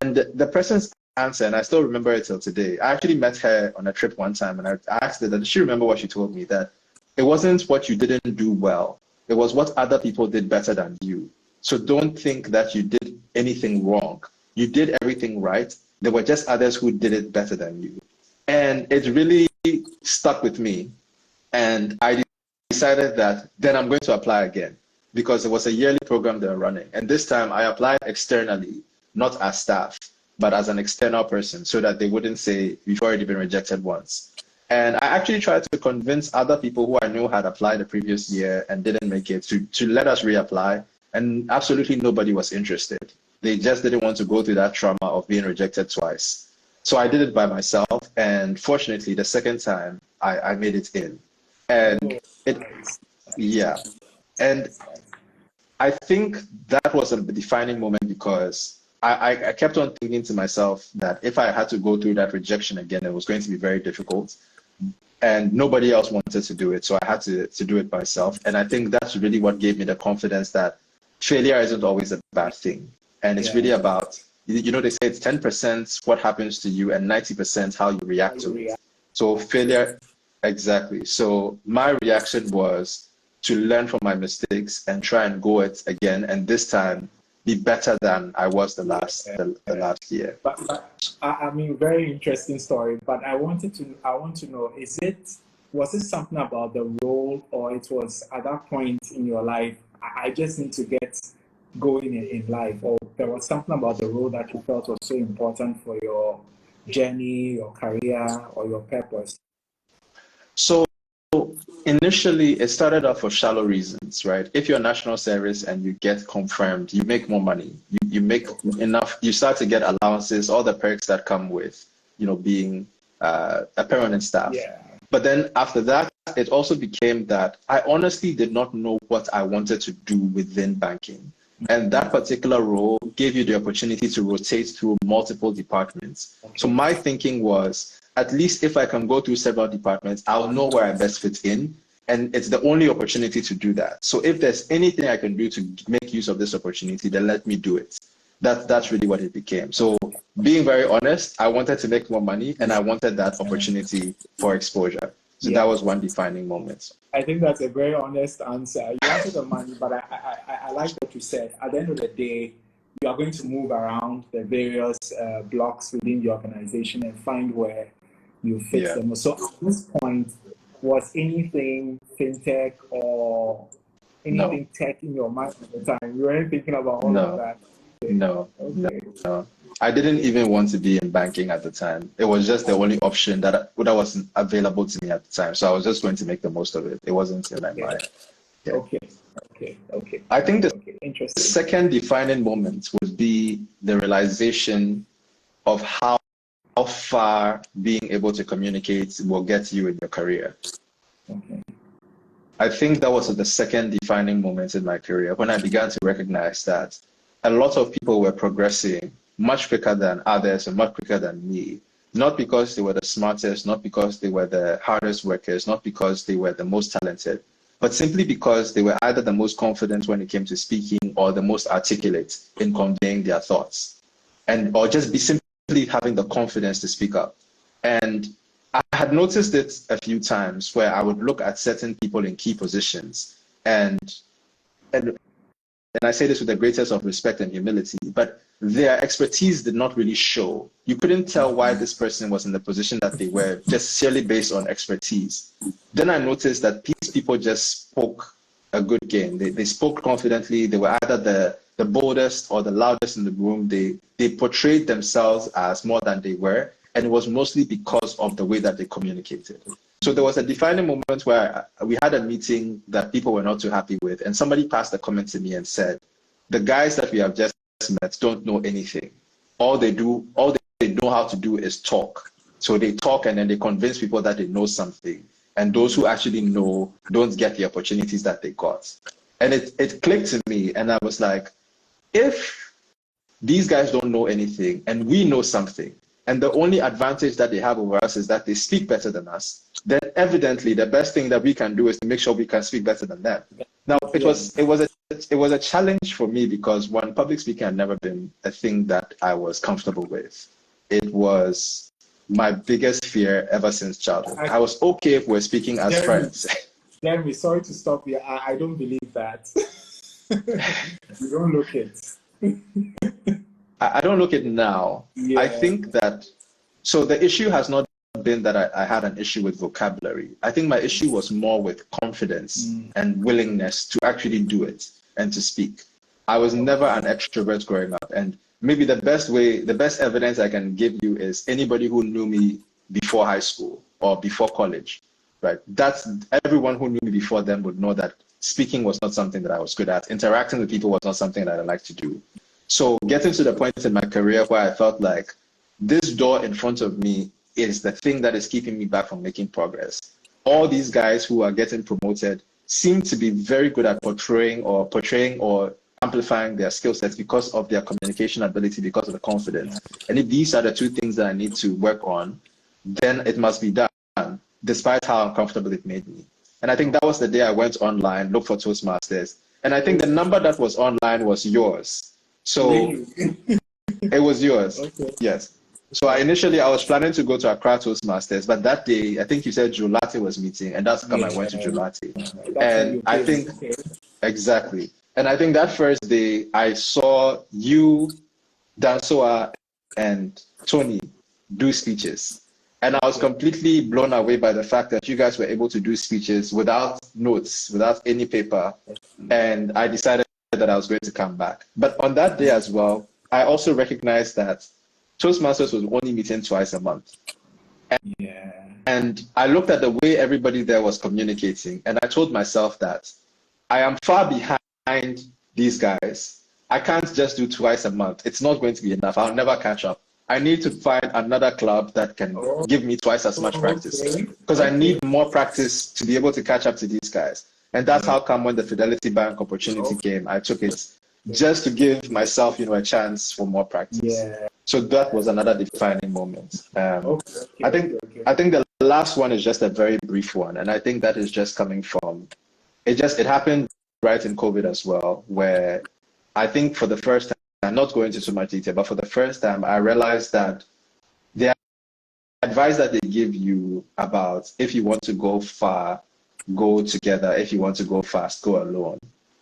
And the person's answer, and I still remember it till today. I actually met her on a trip one time and I asked her, did she remember what she told me? That it wasn't what you didn't do well. It was what other people did better than you. So don't think that you did anything wrong. You did everything right. There were just others who did it better than you. And it really stuck with me. And I decided that then I'm going to apply again because it was a yearly program they were running. And this time I applied externally, not as staff, but as an external person so that they wouldn't say you've already been rejected once. And I actually tried to convince other people who I knew had applied the previous year and didn't make it to let us reapply. And absolutely nobody was interested. They just didn't want to go through that trauma of being rejected twice. So I did it by myself. And fortunately, the second time I made it in. And yeah. And I think that was a defining moment because I kept on thinking to myself that if I had to go through that rejection again, it was going to be very difficult. And nobody else wanted to do it. So I had to do it myself. And I think that's really what gave me the confidence that failure isn't always a bad thing. And it's really about, they say it's 10% what happens to you and 90% how you react to it. So failure, exactly. So my reaction was to learn from my mistakes and try and go it again. And this time be better than I was the last year. But I mean, very interesting story. But I want to know, was it something about the role, or it was at that point in your life, I just need to get going in life, or there was something about the role that you felt was so important for your journey, your career, or your purpose? So initially, it started off for shallow reasons, right? If you're national service and you get confirmed, you make more money. You make enough. You start to get allowances, all the perks that come with, being a permanent staff. Yeah. But then after that, it also became that I honestly did not know what I wanted to do within banking. And that particular role gave you the opportunity to rotate through multiple departments. Okay. So my thinking was, at least if I can go through several departments, I'll know where I best fit in. And it's the only opportunity to do that. So if there's anything I can do to make use of this opportunity, then let me do it. That's really what it became. So being very honest, I wanted to make more money and I wanted that opportunity for exposure. So that was one defining moment. I think that's a very honest answer. You wanted the money, but I like what you said. At the end of the day, you are going to move around the various blocks within the organization and find where you fit them. So at this point, was anything fintech or anything tech in your mind at the time? You weren't thinking about all of that? No. I didn't even want to be in banking at the time. It was just the only option that wasn't available to me at the time. So I was just going to make the most of it. It wasn't in my mind. Yeah. Okay. I think the second defining moment would be the realization of how far being able to communicate will get you in your career. Okay. I think that was the second defining moment in my career when I began to recognize that a lot of people were progressing much quicker than others and much quicker than me. Not because they were the smartest, not because they were the hardest workers, not because they were the most talented, but simply because they were either the most confident when it came to speaking or the most articulate in conveying their thoughts, or just be simply having the confidence to speak up. And I had noticed it a few times where I would look at certain people in key positions and I say this with the greatest of respect and humility, but their expertise did not really show. You couldn't tell why this person was in the position that they were just solely based on expertise. Then I noticed that these people just spoke a good game. They spoke confidently. They were either the boldest or the loudest in the room. They portrayed themselves as more than they were, and it was mostly because of the way that they communicated. So there was a defining moment where we had a meeting that people were not too happy with, and somebody passed a comment to me and said, "The guys that we have just met don't know anything. All they know how to do is talk. So they talk and then they convince people that they know something. And those who actually know don't get the opportunities that they got." And it clicked to me, and I was like, if these guys don't know anything and we know something, and the only advantage that they have over us is that they speak better than us, then evidently the best thing that we can do is to make sure we can speak better than them. Now, it was a challenge for me because, one, public speaking had never been a thing that I was comfortable with. It was my biggest fear ever since childhood. I was okay if we're speaking as friends. Jeremy, sorry to stop you. I don't believe that. You don't look it. I don't look it now. Yeah. I think that, so the issue has not been that I had an issue with vocabulary. I think my issue was more with confidence and willingness to actually do it and to speak. I was never an extrovert growing up, and maybe the best evidence I can give you is anybody who knew me before high school or before college, right? That's everyone who knew me before then would know that speaking was not something that I was good at. Interacting with people was not something that I liked to do. So getting to the point in my career where I felt like this door in front of me is the thing that is keeping me back from making progress. All these guys who are getting promoted seem to be very good at portraying or amplifying their skill sets because of their communication ability, because of the confidence. And if these are the two things that I need to work on, then it must be done, despite how uncomfortable it made me. And I think that was the day I went online, looked for Toastmasters. And I think the number that was online was yours. So it was yours. Okay. Yes. So I was planning to go to Accra Toastmasters, but that day, I think you said Julati was meeting, and that's how I went to Julati. And I think, exactly. And I think that first day, I saw you, Dansoa, and Tony do speeches. And I was completely blown away by the fact that you guys were able to do speeches without notes, without any paper. And I decided that I was going to come back. But on that day as well, I also recognized that Toastmasters was only meeting twice a month. And I looked at the way everybody there was communicating, and I told myself that I am far behind these guys. I can't just do twice a month. It's not going to be enough. I'll never catch up. I need to find another club that can give me twice as much practice, because I need more practice to be able to catch up to these guys. And that's how come when the Fidelity Bank opportunity came, I took it just to give myself, a chance for more practice. Yeah. So that was another defining moment. I think the last one is just a very brief one, and I think that is just coming from it happened right in COVID as well, where I think for the first time, I'm not going into too much detail, but for the first time, I realized that the advice that they give you about if you want to go far, go together. If you want to go fast, go alone.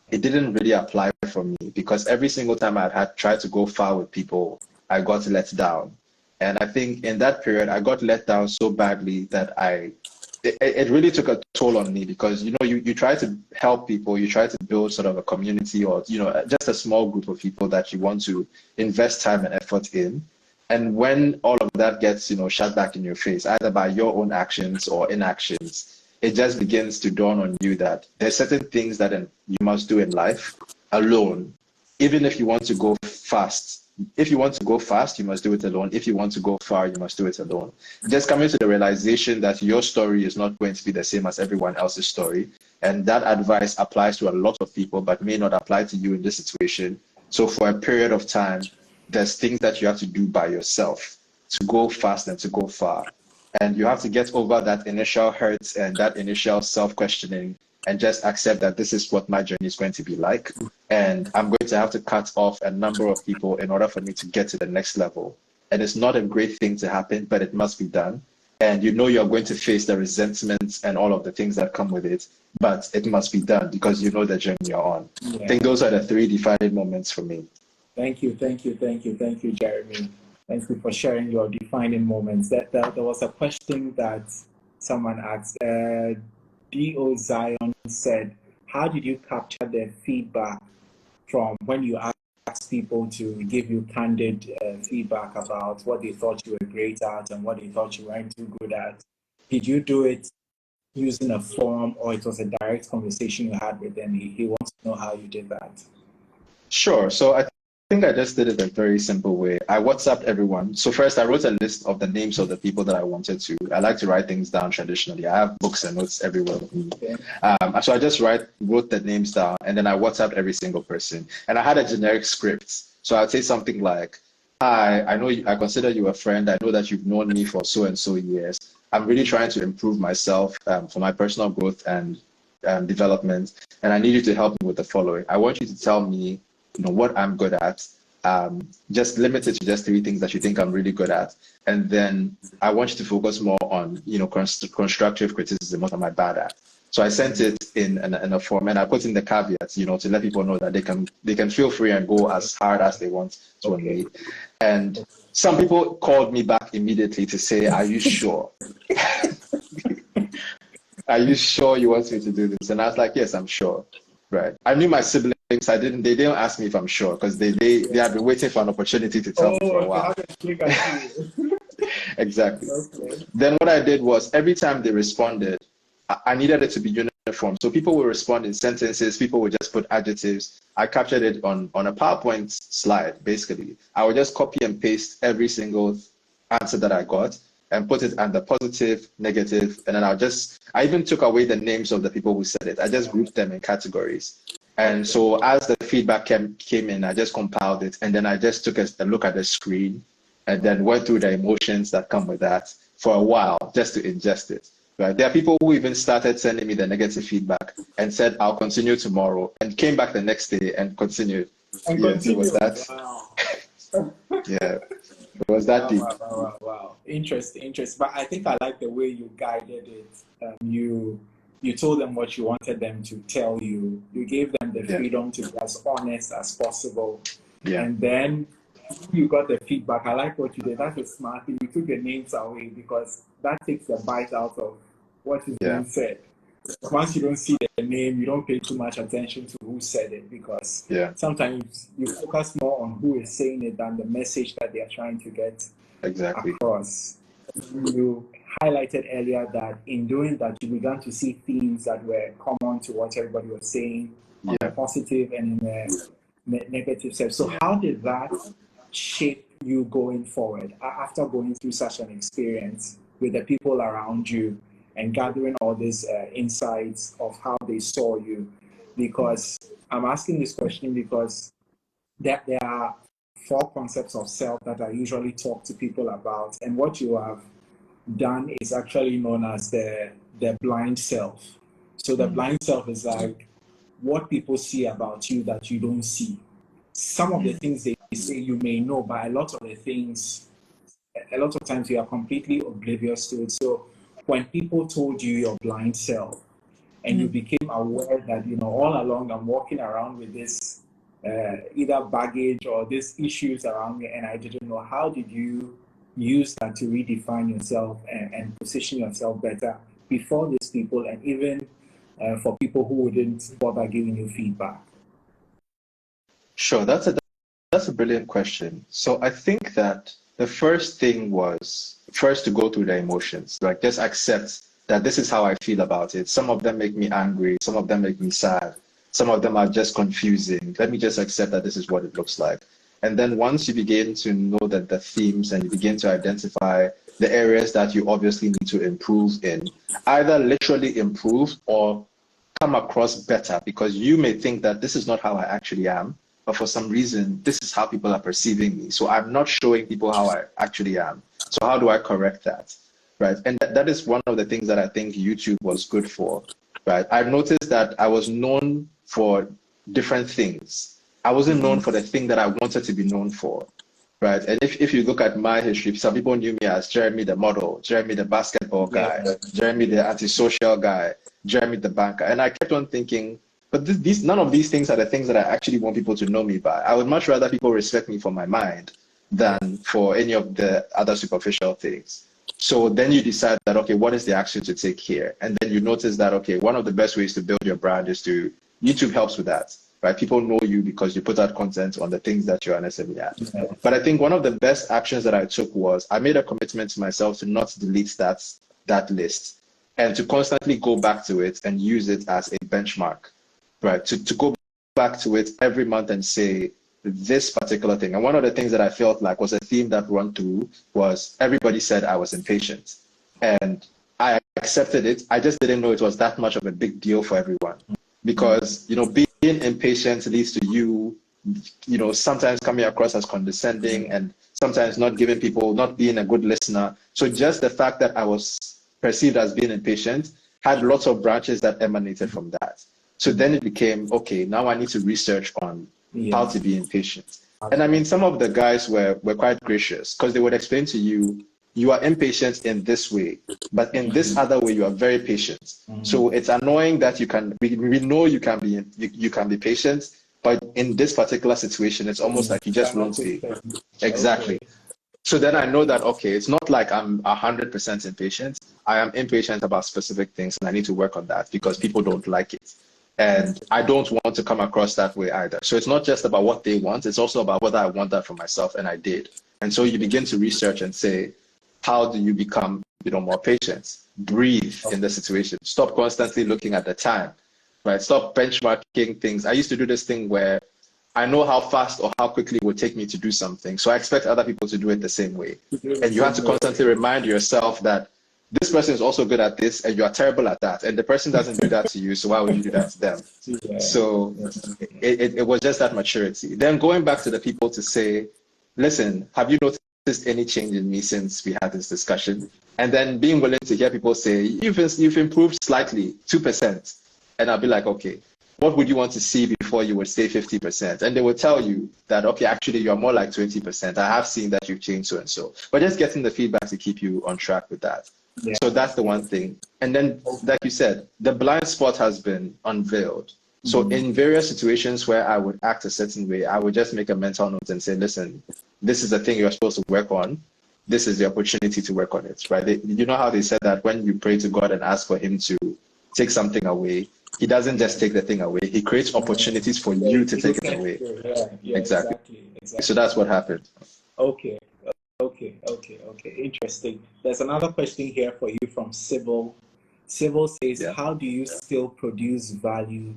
It didn't really apply for me, because every single time I had tried to go far with people, I got let down. And I think in that period, I got let down so badly that it really took a toll on me, because, you try to help people, you try to build sort of a community or, just a small group of people that you want to invest time and effort in. And when all of that gets, shut back in your face, either by your own actions or inactions, it just begins to dawn on you that there's certain things that you must do in life alone, even if you want to go fast. If you want to go fast, you must do it alone. If you want to go far, you must do it alone. Just coming to the realization that your story is not going to be the same as everyone else's story. And that advice applies to a lot of people, but may not apply to you in this situation. So for a period of time, there's things that you have to do by yourself to go fast and to go far. And you have to get over that initial hurt and that initial self-questioning and just accept that this is what my journey is going to be like. And I'm going to have to cut off a number of people in order for me to get to the next level. And it's not a great thing to happen, but it must be done. And you're going to face the resentments and all of the things that come with it, but it must be done because you know the journey you're on. Yeah. I think those are the three defining moments for me. Thank you, Jeremy. Thank you for sharing your defining moments. There was a question that someone asked. D.O. Zion said, how did you capture the feedback from when you asked people to give you candid feedback about what they thought you were great at and what they thought you weren't too good at? Did you do it using a form, or it was a direct conversation you had with them? He wants to know how you did that. Sure. So I think I just did it a very simple way. I WhatsApped everyone. So first, I wrote a list of the names of the people that I wanted to. I like to write things down traditionally. I have books and notes everywhere with me. Okay. So I just wrote the names down, and then I WhatsApped every single person. And I had a generic script. So I'd say something like, "Hi, I know I consider you a friend. I know that you've known me for so and so years. I'm really trying to improve myself for my personal growth and development, and I need you to help me with the following. I want you to tell me, what I'm good at. Just limit it to just 3 things that you think I'm really good at, and then I want you to focus more on, constructive criticism. What am I bad at?" So I sent it in a form, and I put in the caveats, to let people know that they can feel free and go as hard as they want to me. And some people called me back immediately to say, "Are you sure? Are you sure you want me to do this?" And I was like, "Yes, I'm sure." Right. I knew my siblings. They didn't ask me if I'm sure, because they had been waiting for an opportunity to tell me for a while. Exactly. Okay. Then what I did was, every time they responded, I needed it to be uniform. So people would respond in sentences, people would just put adjectives. I captured it on a PowerPoint slide, basically. I would just copy and paste every single answer that I got and put it under positive, negative, and then I even took away the names of the people who said it. I just grouped them in categories. And so as the feedback came in, I just compiled it, and then I just took a look at the screen and then went through the emotions that come with that for a while, just to ingest it. Right? There are people who even started sending me the negative feedback and said, "I'll continue tomorrow," and came back the next day and continued. And yeah, continue. So was that? Wow. Yeah. It was that deep. Wow. Interesting. But I think I like the way you guided it. You told them what you wanted them to tell you. You gave them the freedom to be as honest as possible. Yeah. And then you got the feedback. I like what you did. That's a smart thing. You took the names away, because that takes the bite out of what is being said. Once you don't see the name, you don't pay too much attention to who said it, because sometimes you focus more on who is saying it than the message that they are trying to get across. You highlighted earlier that in doing that, you began to see themes that were common to what everybody was saying on the positive and in the negative side. So how did that shape you going forward after going through such an experience with the people around you and gathering all these insights of how they saw you? Because I'm asking this question because there are 4 concepts of self that I usually talk to people about, and what you have done is actually known as the blind self. So the blind self is like what people see about you that you don't see. Some of the things they say you may know, but a lot of times you are completely oblivious to it. So when people told you your blind self, and you became aware that, all along I'm walking around with this either baggage or these issues around me, and I didn't know, how did you use that to redefine yourself and position yourself better before these people, and even for people who wouldn't bother giving you feedback? Sure, that's a brilliant question. So I think that the first thing was to go through the emotions, like just accept that this is how I feel about it. Some of them make me angry, some of them make me sad, some of them are just confusing. Let me just accept that this is what it looks like. And then once you begin to know that the themes, and you begin to identify the areas that you obviously need to improve in, either literally improve or come across better, because you may think that this is not how I actually am, but for some reason, this is how people are perceiving me. So I'm not showing people how I actually am. So how do I correct that? Right. And that is one of the things that I think YouTube was good for. Right. I've noticed that I was known for different things. I wasn't known for the thing that I wanted to be known for. Right. And if you look at my history, some people knew me as Jeremy the model, Jeremy the basketball guy, Jeremy the antisocial guy, Jeremy the banker. And I kept on thinking, but none of these things are the things that I actually want people to know me by. I would much rather people respect me for my mind than for any of the other superficial things. So then you decide that, okay, what is the action to take here? And then you notice that, okay, one of the best ways to build your brand is to YouTube helps with that, right? People know you because you put out content on the things that you're necessarily at. But I think one of the best actions that I took was I made a commitment to myself to not delete that list and to constantly go back to it and use it as a benchmark, right? To go back to it every month and say this particular thing. And one of the things that I felt like was a theme that run through was everybody said I was impatient. And I accepted it. I just didn't know it was that much of a big deal for everyone. Because, being impatient leads to you, sometimes coming across as condescending and sometimes not being a good listener. So just the fact that I was perceived as being impatient had lots of branches that emanated from that. So then it became, okay, now I need to research on how to be impatient. And I mean, some of the guys were quite gracious because they would explain to you, you are impatient in this way, but in this other way, you are very patient. So it's annoying that we know you can be patient, but in this particular situation, it's almost like you just won't be. Exactly. So then I know that, okay, it's not like I'm 100% impatient. I am impatient about specific things and I need to work on that because people don't like it. And I don't want to come across that way either. So it's not just about what they want. It's also about whether I want that for myself, and I did. And so you begin to research and say, how do you become, more patient? Breathe in the situation. Stop constantly looking at the time, right? Stop benchmarking things. I used to do this thing where I know how fast or how quickly it would take me to do something. So I expect other people to do it the same way. And you have to constantly remind yourself that this person is also good at this and you are terrible at that. And the person doesn't do that to you, so why would you do that to them? So it was just that maturity. Then going back to the people to say, listen, have you noticed any change in me since we had this discussion? And then being willing to hear people say, you've improved slightly, 2%. And I'll be like, okay, what would you want to see before you would say 50%? And they will tell you that, okay, actually, you're more like 20%. I have seen that you've changed so and so. But just getting the feedback to keep you on track with that. Yeah. So that's the one thing. And then, like you said, the blind spot has been unveiled. So in various situations where I would act a certain way, I would just make a mental note and say, listen, this is the thing you're supposed to work on. This is the opportunity to work on it, right? You know how they said that when you pray to God and ask for him to take something away, he doesn't just take the thing away. He creates opportunities for you to take it away. Yeah, exactly. So that's what happened. Okay. Interesting. There's another question here for you from Sybil. Sybil says, how do you still produce value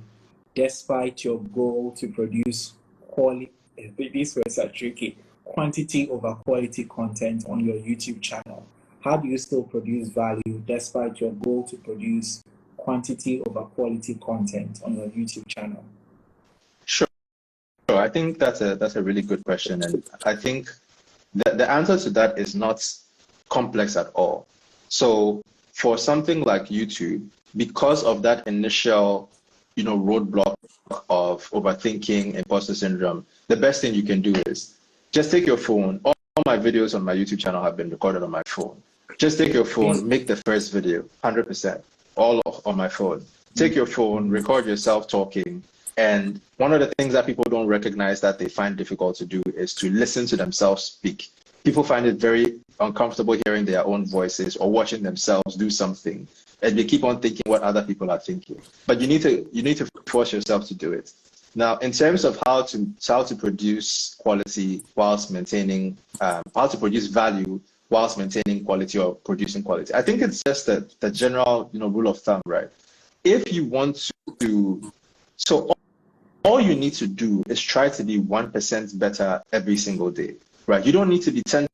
despite your goal to produce quality? These words are tricky. Quantity over quality content on your YouTube channel. How do you still produce value despite your goal to produce quantity over quality content on your YouTube channel? Sure. I think that's a really good question, and I think the answer to that is not complex at all. So for something like YouTube, because of that initial, roadblock of overthinking, imposter syndrome, the best thing you can do is just take your phone. All my videos on my YouTube channel have been recorded on my phone. Just take your phone, make the first video, 100%, all on my phone. Take your phone, record yourself talking. And one of the things that people don't recognize that they find difficult to do is to listen to themselves speak. People find it very uncomfortable hearing their own voices or watching themselves do something. And they keep on thinking what other people are thinking. But you need to force yourself to do it. Now, in terms of how to produce quality whilst maintaining, how to produce value whilst maintaining quality or producing quality, I think it's just the general rule of thumb, right? If you want to, so all you need to do is try to be 1% better every single day, right? You don't need to be 10%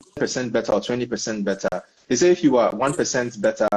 better or 20% better. They say if you are 1% better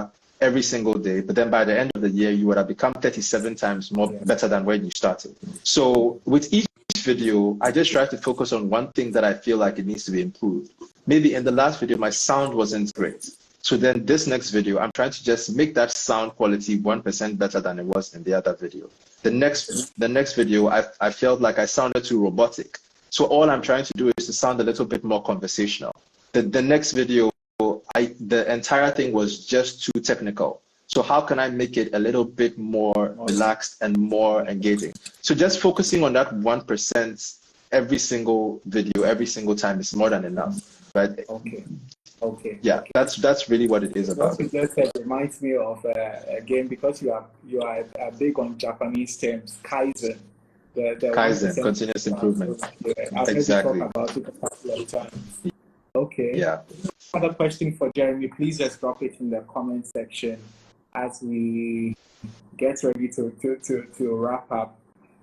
every single day, but then by the end of the year, you would have become 37 times more better than when you started. So with each video, I just try to focus on one thing that I feel like it needs to be improved. Maybe in the last video, my sound wasn't great. So then this next video, I'm trying to just make that sound quality 1% better than it was in the other video. The next video, I felt like I sounded too robotic. So all I'm trying to do is to sound a little bit more conversational. The next video, the entire thing was just too technical. So how can I make it a little bit more relaxed and more engaging? So just focusing on that 1% every single video, every single time is more than enough, right? Okay. Okay. Yeah, Okay. that's really what it is What about you it. just said reminds me of a game, because you are big on Japanese terms, Kaizen, the Kaizen, 1%. continuous So, improvement. yeah, I've heard you talk Exactly. about it a couple of times. Okay. Yeah. Another question for Jeremy. Please just drop it in the comment section as we get ready to wrap up.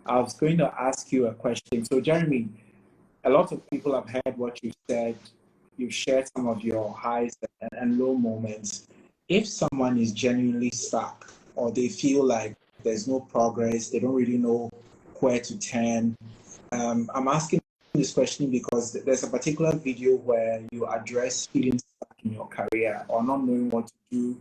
I was going to ask you a question. So, Jeremy, a lot of people have heard what you said. You've shared some of your highs and low moments. If someone is genuinely stuck, or they feel like there's no progress, they don't really know where to turn, I'm asking this question because there's a particular video where you address feeling stuck in your career or not knowing what to do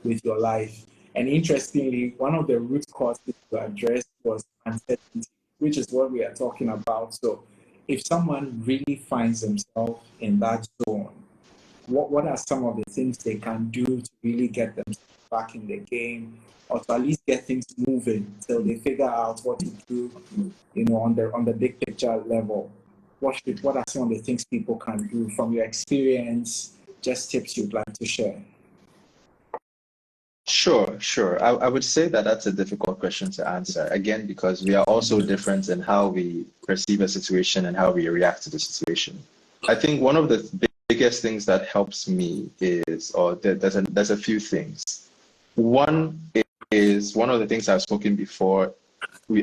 with your life. And interestingly, one of the root causes you addressed was uncertainty, which is what we are talking about. So if someone really finds themselves in that zone, what are some of the things they can do to really get themselves back in the game, or to at least get things moving till they figure out what to do, on the big picture level? What are some of the things people can do from your experience? Just tips you'd like to share. Sure, sure. I would say that that's a difficult question to answer, again, because we are also different in how we perceive a situation and how we react to the situation. I think one of the biggest things that helps me is, or there's a few things. One is one of the things I've spoken before,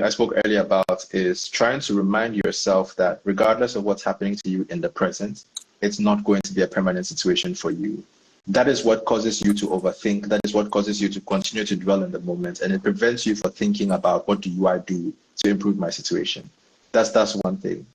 I spoke earlier about, is trying to remind yourself that regardless of what's happening to you in the present, it's not going to be a permanent situation for you. That is what causes you to overthink. That is what causes you to continue to dwell in the moment, and it prevents you from thinking about what do I do to improve my situation. That's one thing.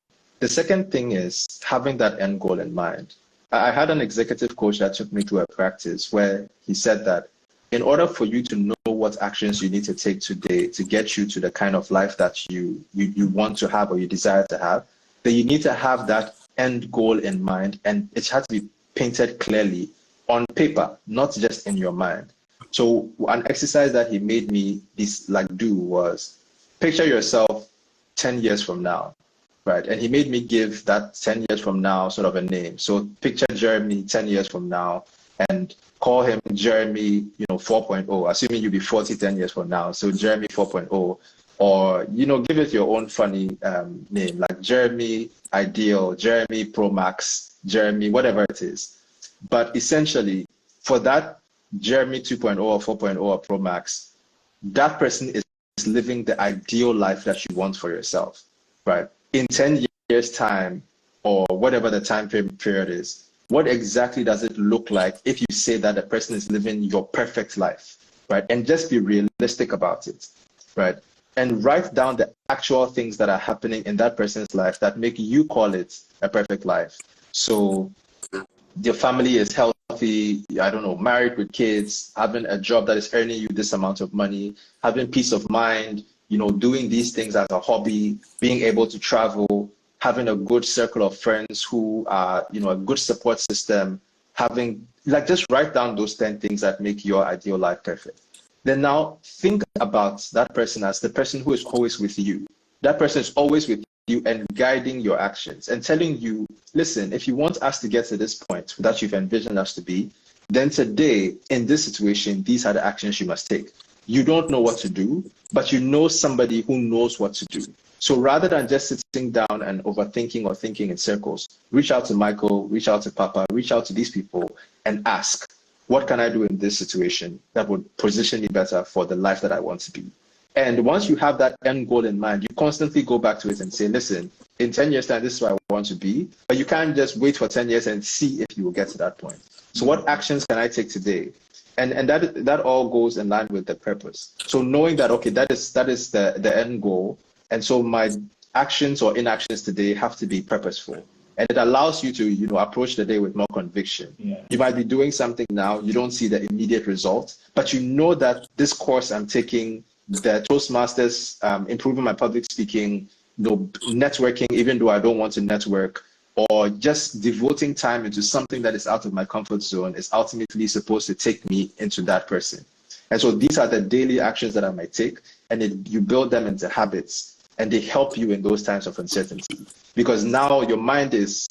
The second thing is having that end goal in mind. I had an executive coach that took me through a practice where he said that in order for you to know what actions you need to take today to get you to the kind of life that you want to have or you desire to have, then you need to have that end goal in mind, and it has to be painted clearly on paper, not just in your mind. So an exercise that he made me do was picture yourself 10 years from now, right? And he made me give that 10 years from now sort of a name. So picture Jeremy 10 years from now and call him Jeremy, 4.0, assuming you'll be 40 10 years from now. So Jeremy 4.0, or, give it your own funny name, like Jeremy Ideal, Jeremy Pro Max, Jeremy, whatever it is. But essentially, for that Jeremy 2.0 or 4.0 or Pro Max, that person is living the ideal life that you want for yourself, right? In 10 years' time, or whatever the time period is, what exactly does it look like if you say that a person is living your perfect life, right? And just be realistic about it, right? And write down the actual things that are happening in that person's life that make you call it a perfect life. So your family is healthy, I don't know, married with kids, having a job that is earning you this amount of money, having peace of mind, doing these things as a hobby, being able to travel, having a good circle of friends who are, a good support system, just write down those 10 things that make your ideal life perfect. Then now think about that person as the person who is always with you. That person is always with you and guiding your actions and telling you, listen, if you want us to get to this point that you've envisioned us to be, then today in this situation, these are the actions you must take. You don't know what to do, but you know somebody who knows what to do. So rather than just sitting down and overthinking or thinking in circles, reach out to Michael, reach out to Papa, reach out to these people and ask, what can I do in this situation that would position me better for the life that I want to be? And once you have that end goal in mind, you constantly go back to it and say, listen, in 10 years' time, this is where I want to be. But you can't just wait for 10 years and see if you will get to that point. So what actions can I take today? And that all goes in line with the purpose. So knowing that, okay, that is the end goal. And so my actions or inactions today have to be purposeful. And it allows you to, approach the day with more conviction. Yeah. You might be doing something now, you don't see the immediate result, but you know that this course I'm taking, the Toastmasters, improving my public speaking, networking, even though I don't want to network, or just devoting time into something that is out of my comfort zone is ultimately supposed to take me into that person. And so these are the daily actions that I might take, and you build them into habits, and they help you in those times of uncertainty. Because now your mind is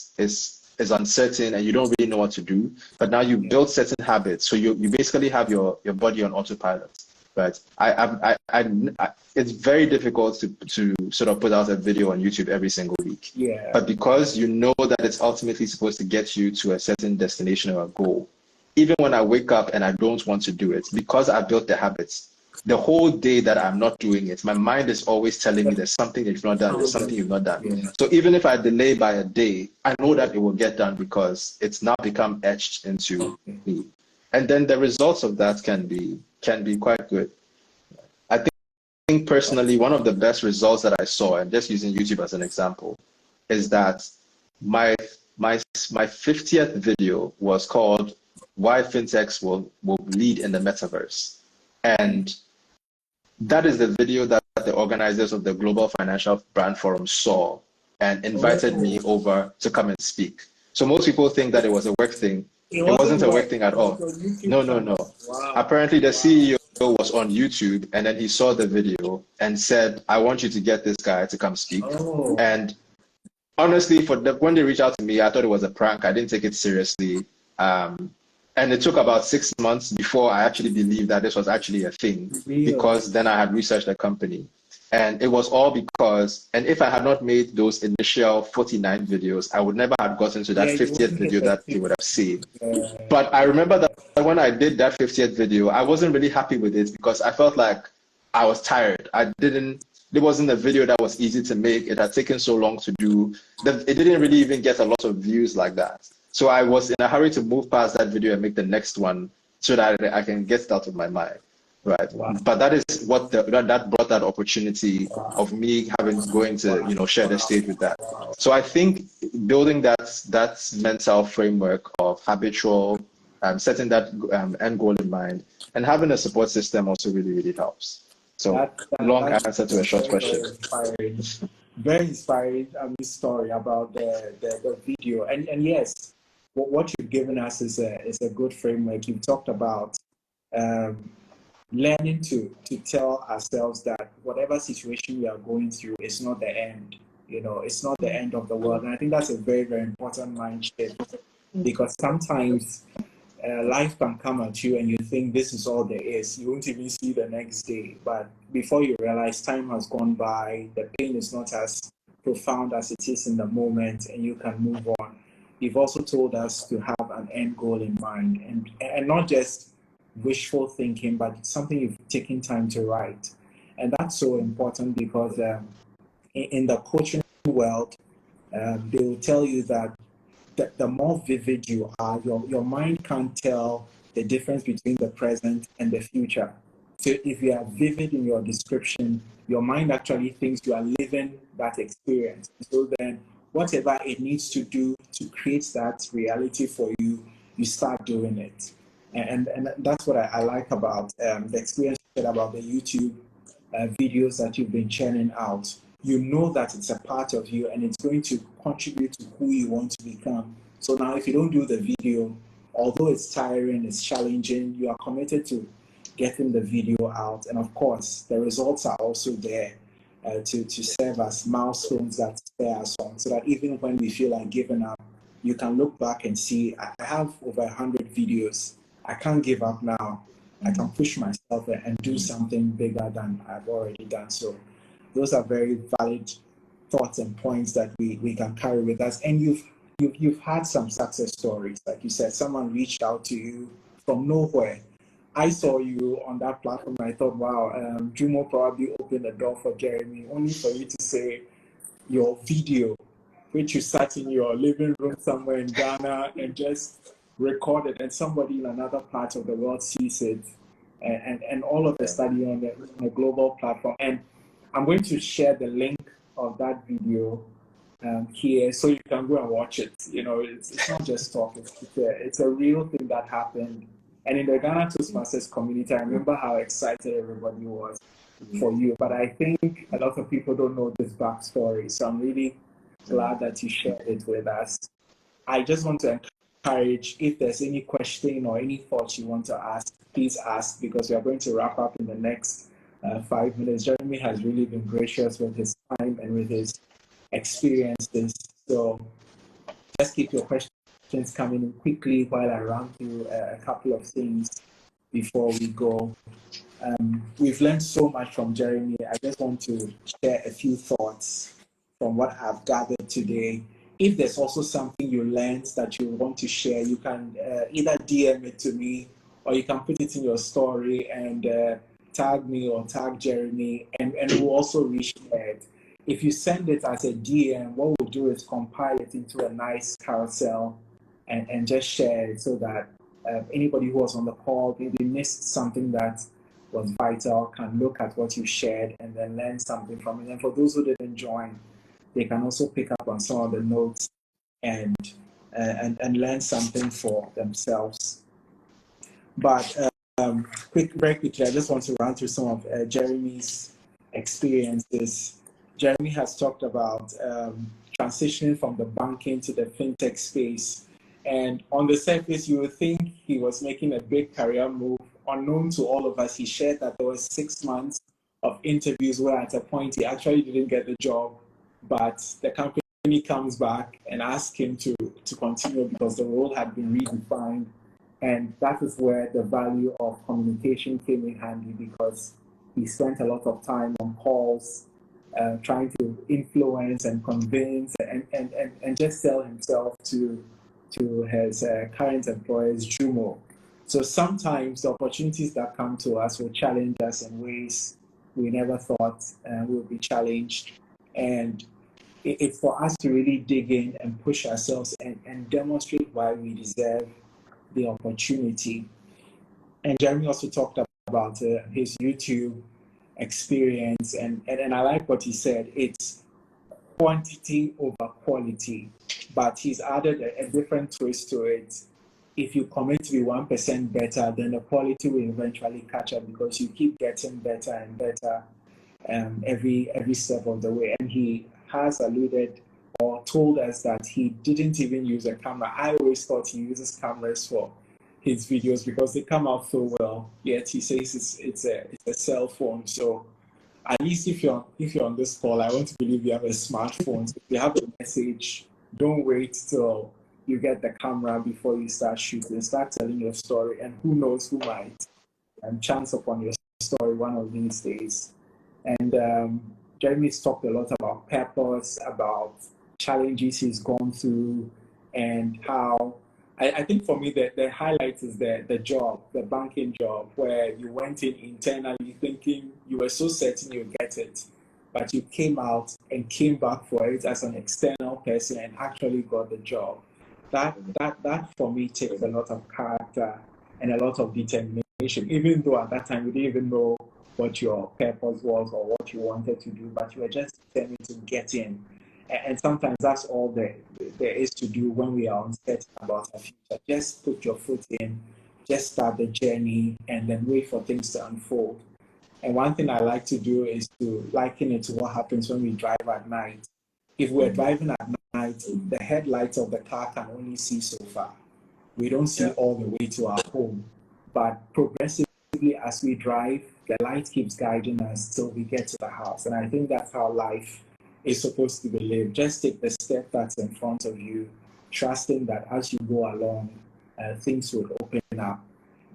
is uncertain and you don't really know what to do, but now you build certain habits. So you basically have your body on autopilot. Right. It's very difficult to sort of put out a video on YouTube every single week. Yeah. But because you know that it's ultimately supposed to get you to a certain destination or a goal, even when I wake up and I don't want to do it, because I built the habits, the whole day that I'm not doing it, my mind is always telling me there's something that you've not done, there's something you've not done. Yeah. So even if I delay by a day, I know that it will get done because it's now become etched into me. And then the results of that can be quite good. I think personally, one of the best results that I saw, and just using YouTube as an example, is that my 50th video was called "Why Fintechs Will Lead in the Metaverse," and that is the video that the organizers of the Global Financial Brand Forum saw and invited me over to come and speak. So most people think that it was a work thing. It wasn't a work thing at all. No. Wow. Apparently, the CEO was on YouTube, and then he saw the video and said, "I want you to get this guy to come speak." Oh. And honestly, when they reached out to me, I thought it was a prank. I didn't take it seriously. And it took about 6 months before I actually believed that this was actually a thing, because then I had researched the company. And it was all because, and if I had not made those initial 49 videos, I would never have gotten to that 50th video that you would have seen. But I remember that when I did that 50th video, I wasn't really happy with it because I felt like I was tired. It wasn't a video that was easy to make. It had taken so long to do. It didn't really even get a lot of views like that. So I was in a hurry to move past that video and make the next one so that I can get it out of my mind. Right. Wow. But that is what that brought that opportunity of me going to share the stage with that. So I think building that mental framework of habitual, setting that end goal in mind, and having a support system also really, really helps. So long answer to a short question. Very inspiring story about the video. And yes, what you've given us is a good framework. You've talked about learning to tell ourselves that whatever situation we are going through is not the end. It's not the end of the world. And I think that's a very, very important mind shift, because sometimes life can come at you and you think this is all there is. You won't even see the next day. But before you realize, time has gone by, the pain is not as profound as it is in the moment, and you can move on. You've also told us to have an end goal in mind, and not just wishful thinking, but something you've taken time to write. And that's so important because in the coaching world, they will tell you that the more vivid you are, your mind can't tell the difference between the present and the future. So if you are vivid in your description, your mind actually thinks you are living that experience. So then whatever it needs to do to create that reality for you, you start doing it. And that's what I like about the experience about the YouTube videos that you've been churning out. You know that it's a part of you and it's going to contribute to who you want to become. So now if you don't do the video, although it's tiring, it's challenging, you are committed to getting the video out. And of course, the results are also there to serve as milestones that spur us on, so that even when we feel like giving up, you can look back and see, I have over 100 videos. I can't give up now. I can push myself and do something bigger than I've already done. So those are very valid thoughts and points that we can carry with us. And you've had some success stories. Like you said, someone reached out to you from nowhere. I saw you on that platform and I thought, wow, Jumo probably opened the door for Jeremy, only for you to say your video, which you sat in your living room somewhere in Ghana and just recorded, and somebody in another part of the world sees it, and all of a sudden on a global platform. And I'm going to share the link of that video here, so you can go and watch it. It's not just talk; it's a real thing that happened. And in the Ghana Toastmasters community, I remember how excited everybody was for you. But I think a lot of people don't know this backstory, so I'm really glad that you shared it with us. I just want to encourage, if there's any question or any thoughts you want to ask, please ask, because we are going to wrap up in the next 5 minutes. Jeremy has really been gracious with his time and with his experiences. So just keep your questions questions coming in quickly while I run through a couple of things before we go. We've learned so much from Jeremy. I just want to share a few thoughts from what I've gathered today. If there's also something you learned that you want to share, you can either DM it to me or you can put it in your story and tag me or tag Jeremy, and we'll also reshare it. If you send it as a DM, what we'll do is compile it into a nice carousel and just share it so that anybody who was on the call, maybe missed something that was vital, can look at what you shared and then learn something from it. And for those who didn't join, they can also pick up on some of the notes and learn something for themselves. But very quickly, I just want to run through some of Jeremy's experiences. Jeremy has talked about transitioning from the banking to the fintech space. And on the surface, you would think he was making a big career move. Unknown to all of us, he shared that there was 6 months of interviews where at a point he actually didn't get the job, but the company comes back and asks him to continue because the role had been redefined. And that is where the value of communication came in handy, because he spent a lot of time on calls, trying to influence and convince and just sell himself to his current employers, Jumo. So sometimes the opportunities that come to us will challenge us in ways we never thought would be challenged. And it's for us to really dig in and push ourselves and demonstrate why we deserve the opportunity. And Jeremy also talked about his YouTube experience, and I like what he said. It's quantity over quality, but he's added a different twist to it. If you commit to be 1% better, then the quality will eventually catch up, because you keep getting better and better every step of the way. And he has alluded or told us that he didn't even use a camera. I always thought he uses cameras for his videos because they come out so well. Yet he says it's a cell phone. So at least if you're on this call, I want to believe you have a smartphone. So if you have a message, don't wait till you get the camera before you start shooting. Start telling your story, and who knows who might chance upon your story one of these days. And Jeremy's talked a lot about purpose, about challenges he's gone through, and how I think for me the highlight is the job, the banking job, where you went in internally thinking you were so certain you'd get it, but you came out and came back for it as an external person and actually got the job. That for me takes a lot of character and a lot of determination, even though at that time you didn't even know what your purpose was or what you wanted to do, but you were just determined to get in. And sometimes that's all there is to do when we are uncertain about our future. Just put your foot in, just start the journey, and then wait for things to unfold. And one thing I like to do is to liken it to what happens when we drive at night. If we're driving at night, the headlights of the car can only see so far. We don't see all the way to our home. But progressively, as we drive, the light keeps guiding us till we get to the house. And I think that's how life is supposed to be lived. Just take the step that's in front of you, trusting that as you go along, things will open up.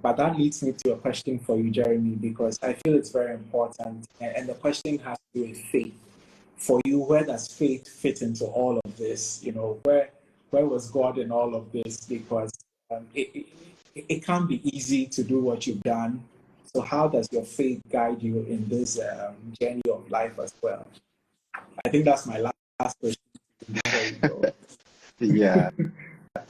But that leads me to a question for you, Jeremy, because I feel it's very important. And the question has to do with faith. For you, where does faith fit into all of this? You know, where was God in all of this? Because it can't be easy to do what you've done. So how does your faith guide you in this journey of life as well? I think that's my last question before you go. Yeah,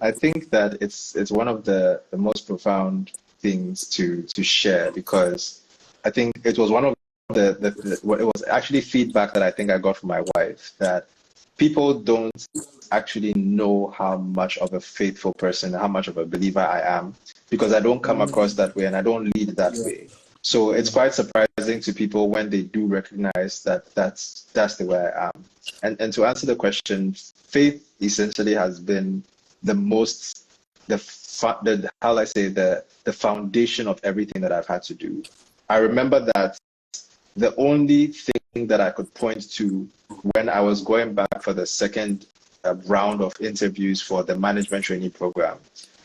I think that it's one of the most profound things to share, because I think it was one of it was actually feedback that I think I got from my wife, that people don't actually know how much of a faithful person, how much of a believer I am, because I don't come across that way and I don't lead that way. So it's quite surprising to people when they do recognize that that's the way I am. And to answer the question, faith essentially has been the foundation of everything that I've had to do. I remember that the only thing that I could point to when I was going back for the second round of interviews for the management training program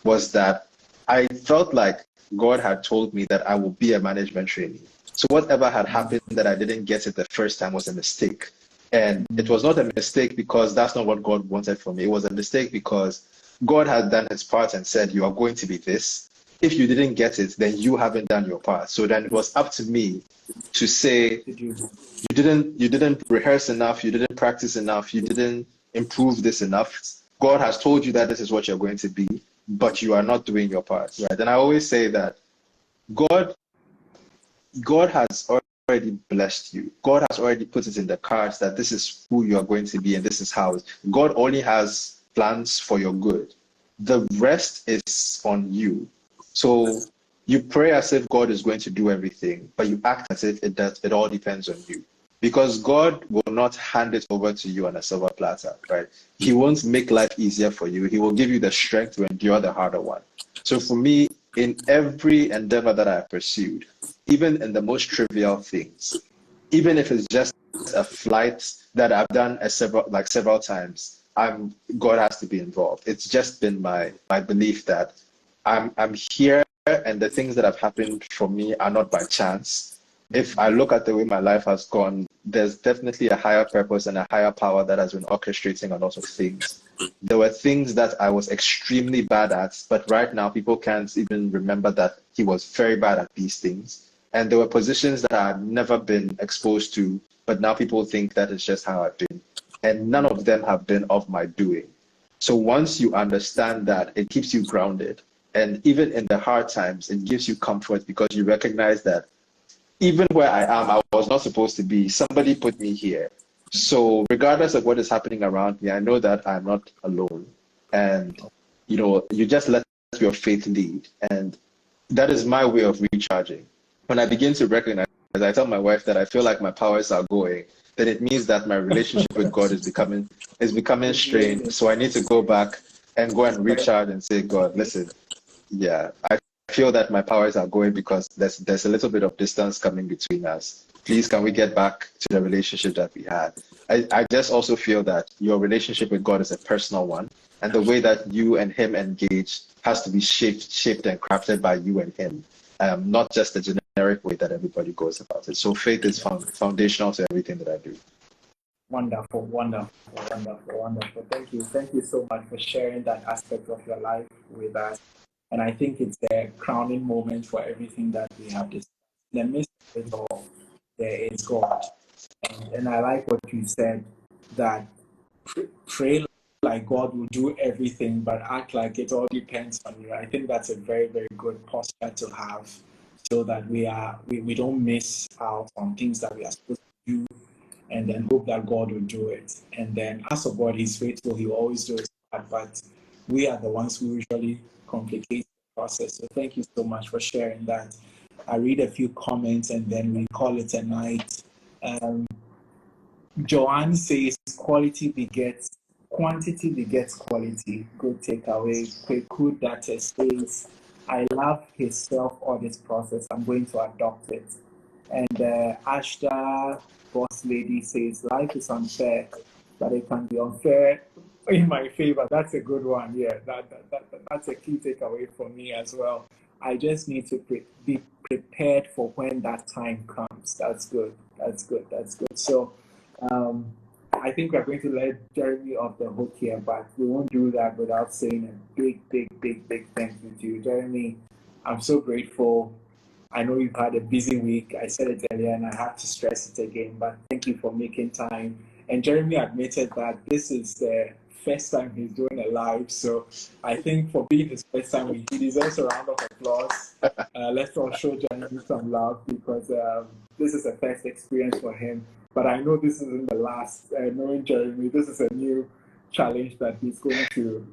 was that I felt like God had told me that I will be a management trainee. So whatever had happened that I didn't get it the first time was a mistake. And it was not a mistake because that's not what God wanted for me. It was a mistake because God had done his part and said, you are going to be this. If you didn't get it, then you haven't done your part. So then it was up to me to say, you didn't rehearse enough, you didn't practice enough, you didn't improve this enough. God has told you that this is what you're going to be, but you are not doing your part, right? And I always say that God has already blessed you. God has already put it in the cards that this is who you are going to be and this is how. God only has plans for your good. The rest is on you. So you pray as if God is going to do everything, but you act as if it all depends on you. Because God will not hand it over to you on a silver platter, right? He won't make life easier for you. He will give you the strength to endure the harder one. So for me, in every endeavor that I have pursued, even in the most trivial things, even if it's just a flight that I've done several times, God has to be involved. It's just been my belief that I'm here, and the things that have happened for me are not by chance. If I look at the way my life has gone, there's definitely a higher purpose and a higher power that has been orchestrating a lot of things. There were things that I was extremely bad at, but right now people can't even remember that he was very bad at these things. And there were positions that I had never been exposed to, but now people think that is just how I've been. And none of them have been of my doing. So once you understand that, it keeps you grounded. And even in the hard times, it gives you comfort because you recognize that even where I am, I was not supposed to be. Somebody put me here. So regardless of what is happening around me, I know that I'm not alone. And, you just let your faith lead. And that is my way of recharging. When I begin to recognize, I tell my wife that I feel like my powers are going, then it means that my relationship with God is becoming strained. So I need to go back and go and recharge and say, God, listen, yeah, I feel that my powers are going because there's a little bit of distance coming between us. Please, can we get back to the relationship that we had? I just also feel that your relationship with God is a personal one, and the way that you and him engage has to be shaped and crafted by you and him, not just the generic way that everybody goes about it. So faith is foundational to everything that I do. Wonderful. Thank you so much for sharing that aspect of your life with us. And I think it's a crowning moment for everything that we have discussed. In the midst of it all, there is God. And I like what you said, that pray like God will do everything, but act like it all depends on you. I think that's a very, very good posture to have, so that we don't miss out on things that we are supposed to do, and then hope that God will do it. And then as of God, he's faithful, he will always do his part, but we are the ones who usually complicate the process. So thank you so much for sharing that. I read a few comments and then we call it a night. Joanne says quantity begets quality. Good takeaway. Quainoo Data says, I love his self-audit process. I'm going to adopt it. And Ashta Boss Lady says, life is unfair, but it can be unfair in my favor. That's a good one. Yeah, that's a key takeaway for me as well. I just need to be prepared for when that time comes. That's good. So I think we're going to let Jeremy off the hook here, but we won't do that without saying a big thank you to you. Jeremy, I'm so grateful. I know you've had a busy week. I said it earlier and I have to stress it again, but thank you for making time. And Jeremy admitted that this is the first time he's doing a live, so I think for being his first time, he deserves a round of applause. Let's all show Jeremy some love, because this is a first experience for him. But I know this isn't the last. Knowing Jeremy, this is a new challenge that he's going to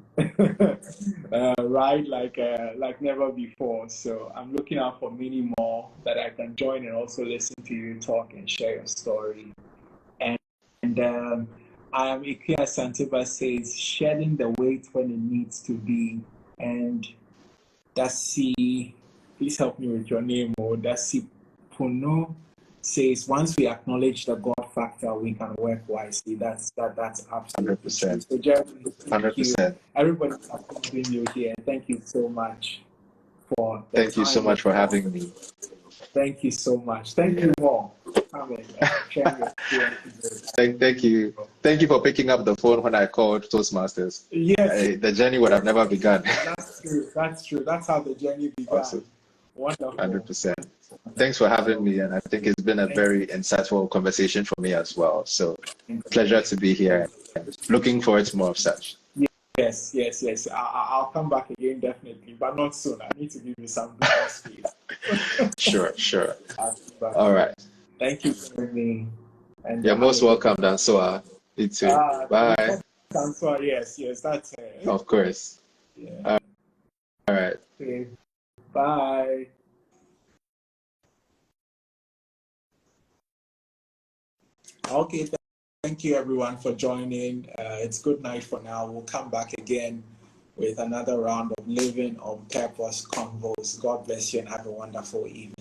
ride like never before. So I'm looking out for many more that I can join and also listen to you talk and share your story. And Ikea Santiva says, shedding the weight when it needs to be. And Dasi, please help me with your name, or Dasi Puno says once we acknowledge the God factor, we can work wisely. That's absolutely true. 100%. So Jeremy, thank you. 100%. Everybody supporting you here. Thank you so much for the Thank you so time. much for having me. Thank you so much. Thank you more. Sharing your experiences. Thank you. Thank you for picking up the phone when I called Toastmasters. Yes. The journey would have never begun. That's true. That's true. That's how the journey began. Awesome. Wonderful. 100%. Thanks for having me, and I think it's been a very insightful conversation for me as well. So, pleasure to be here. Looking forward to more of such. Yes. I'll come back again definitely, but not soon. I need to give you some space. Sure. All right. Thank you for me. And you're most welcome, Dansoa. You too. Bye. Dansoa, yes, that's Of course. Yeah. All right. Okay. Bye. Okay, thank you everyone for joining. It's good night for now. We'll come back again with another round of Living on Purpose Convos. God bless you and have a wonderful evening.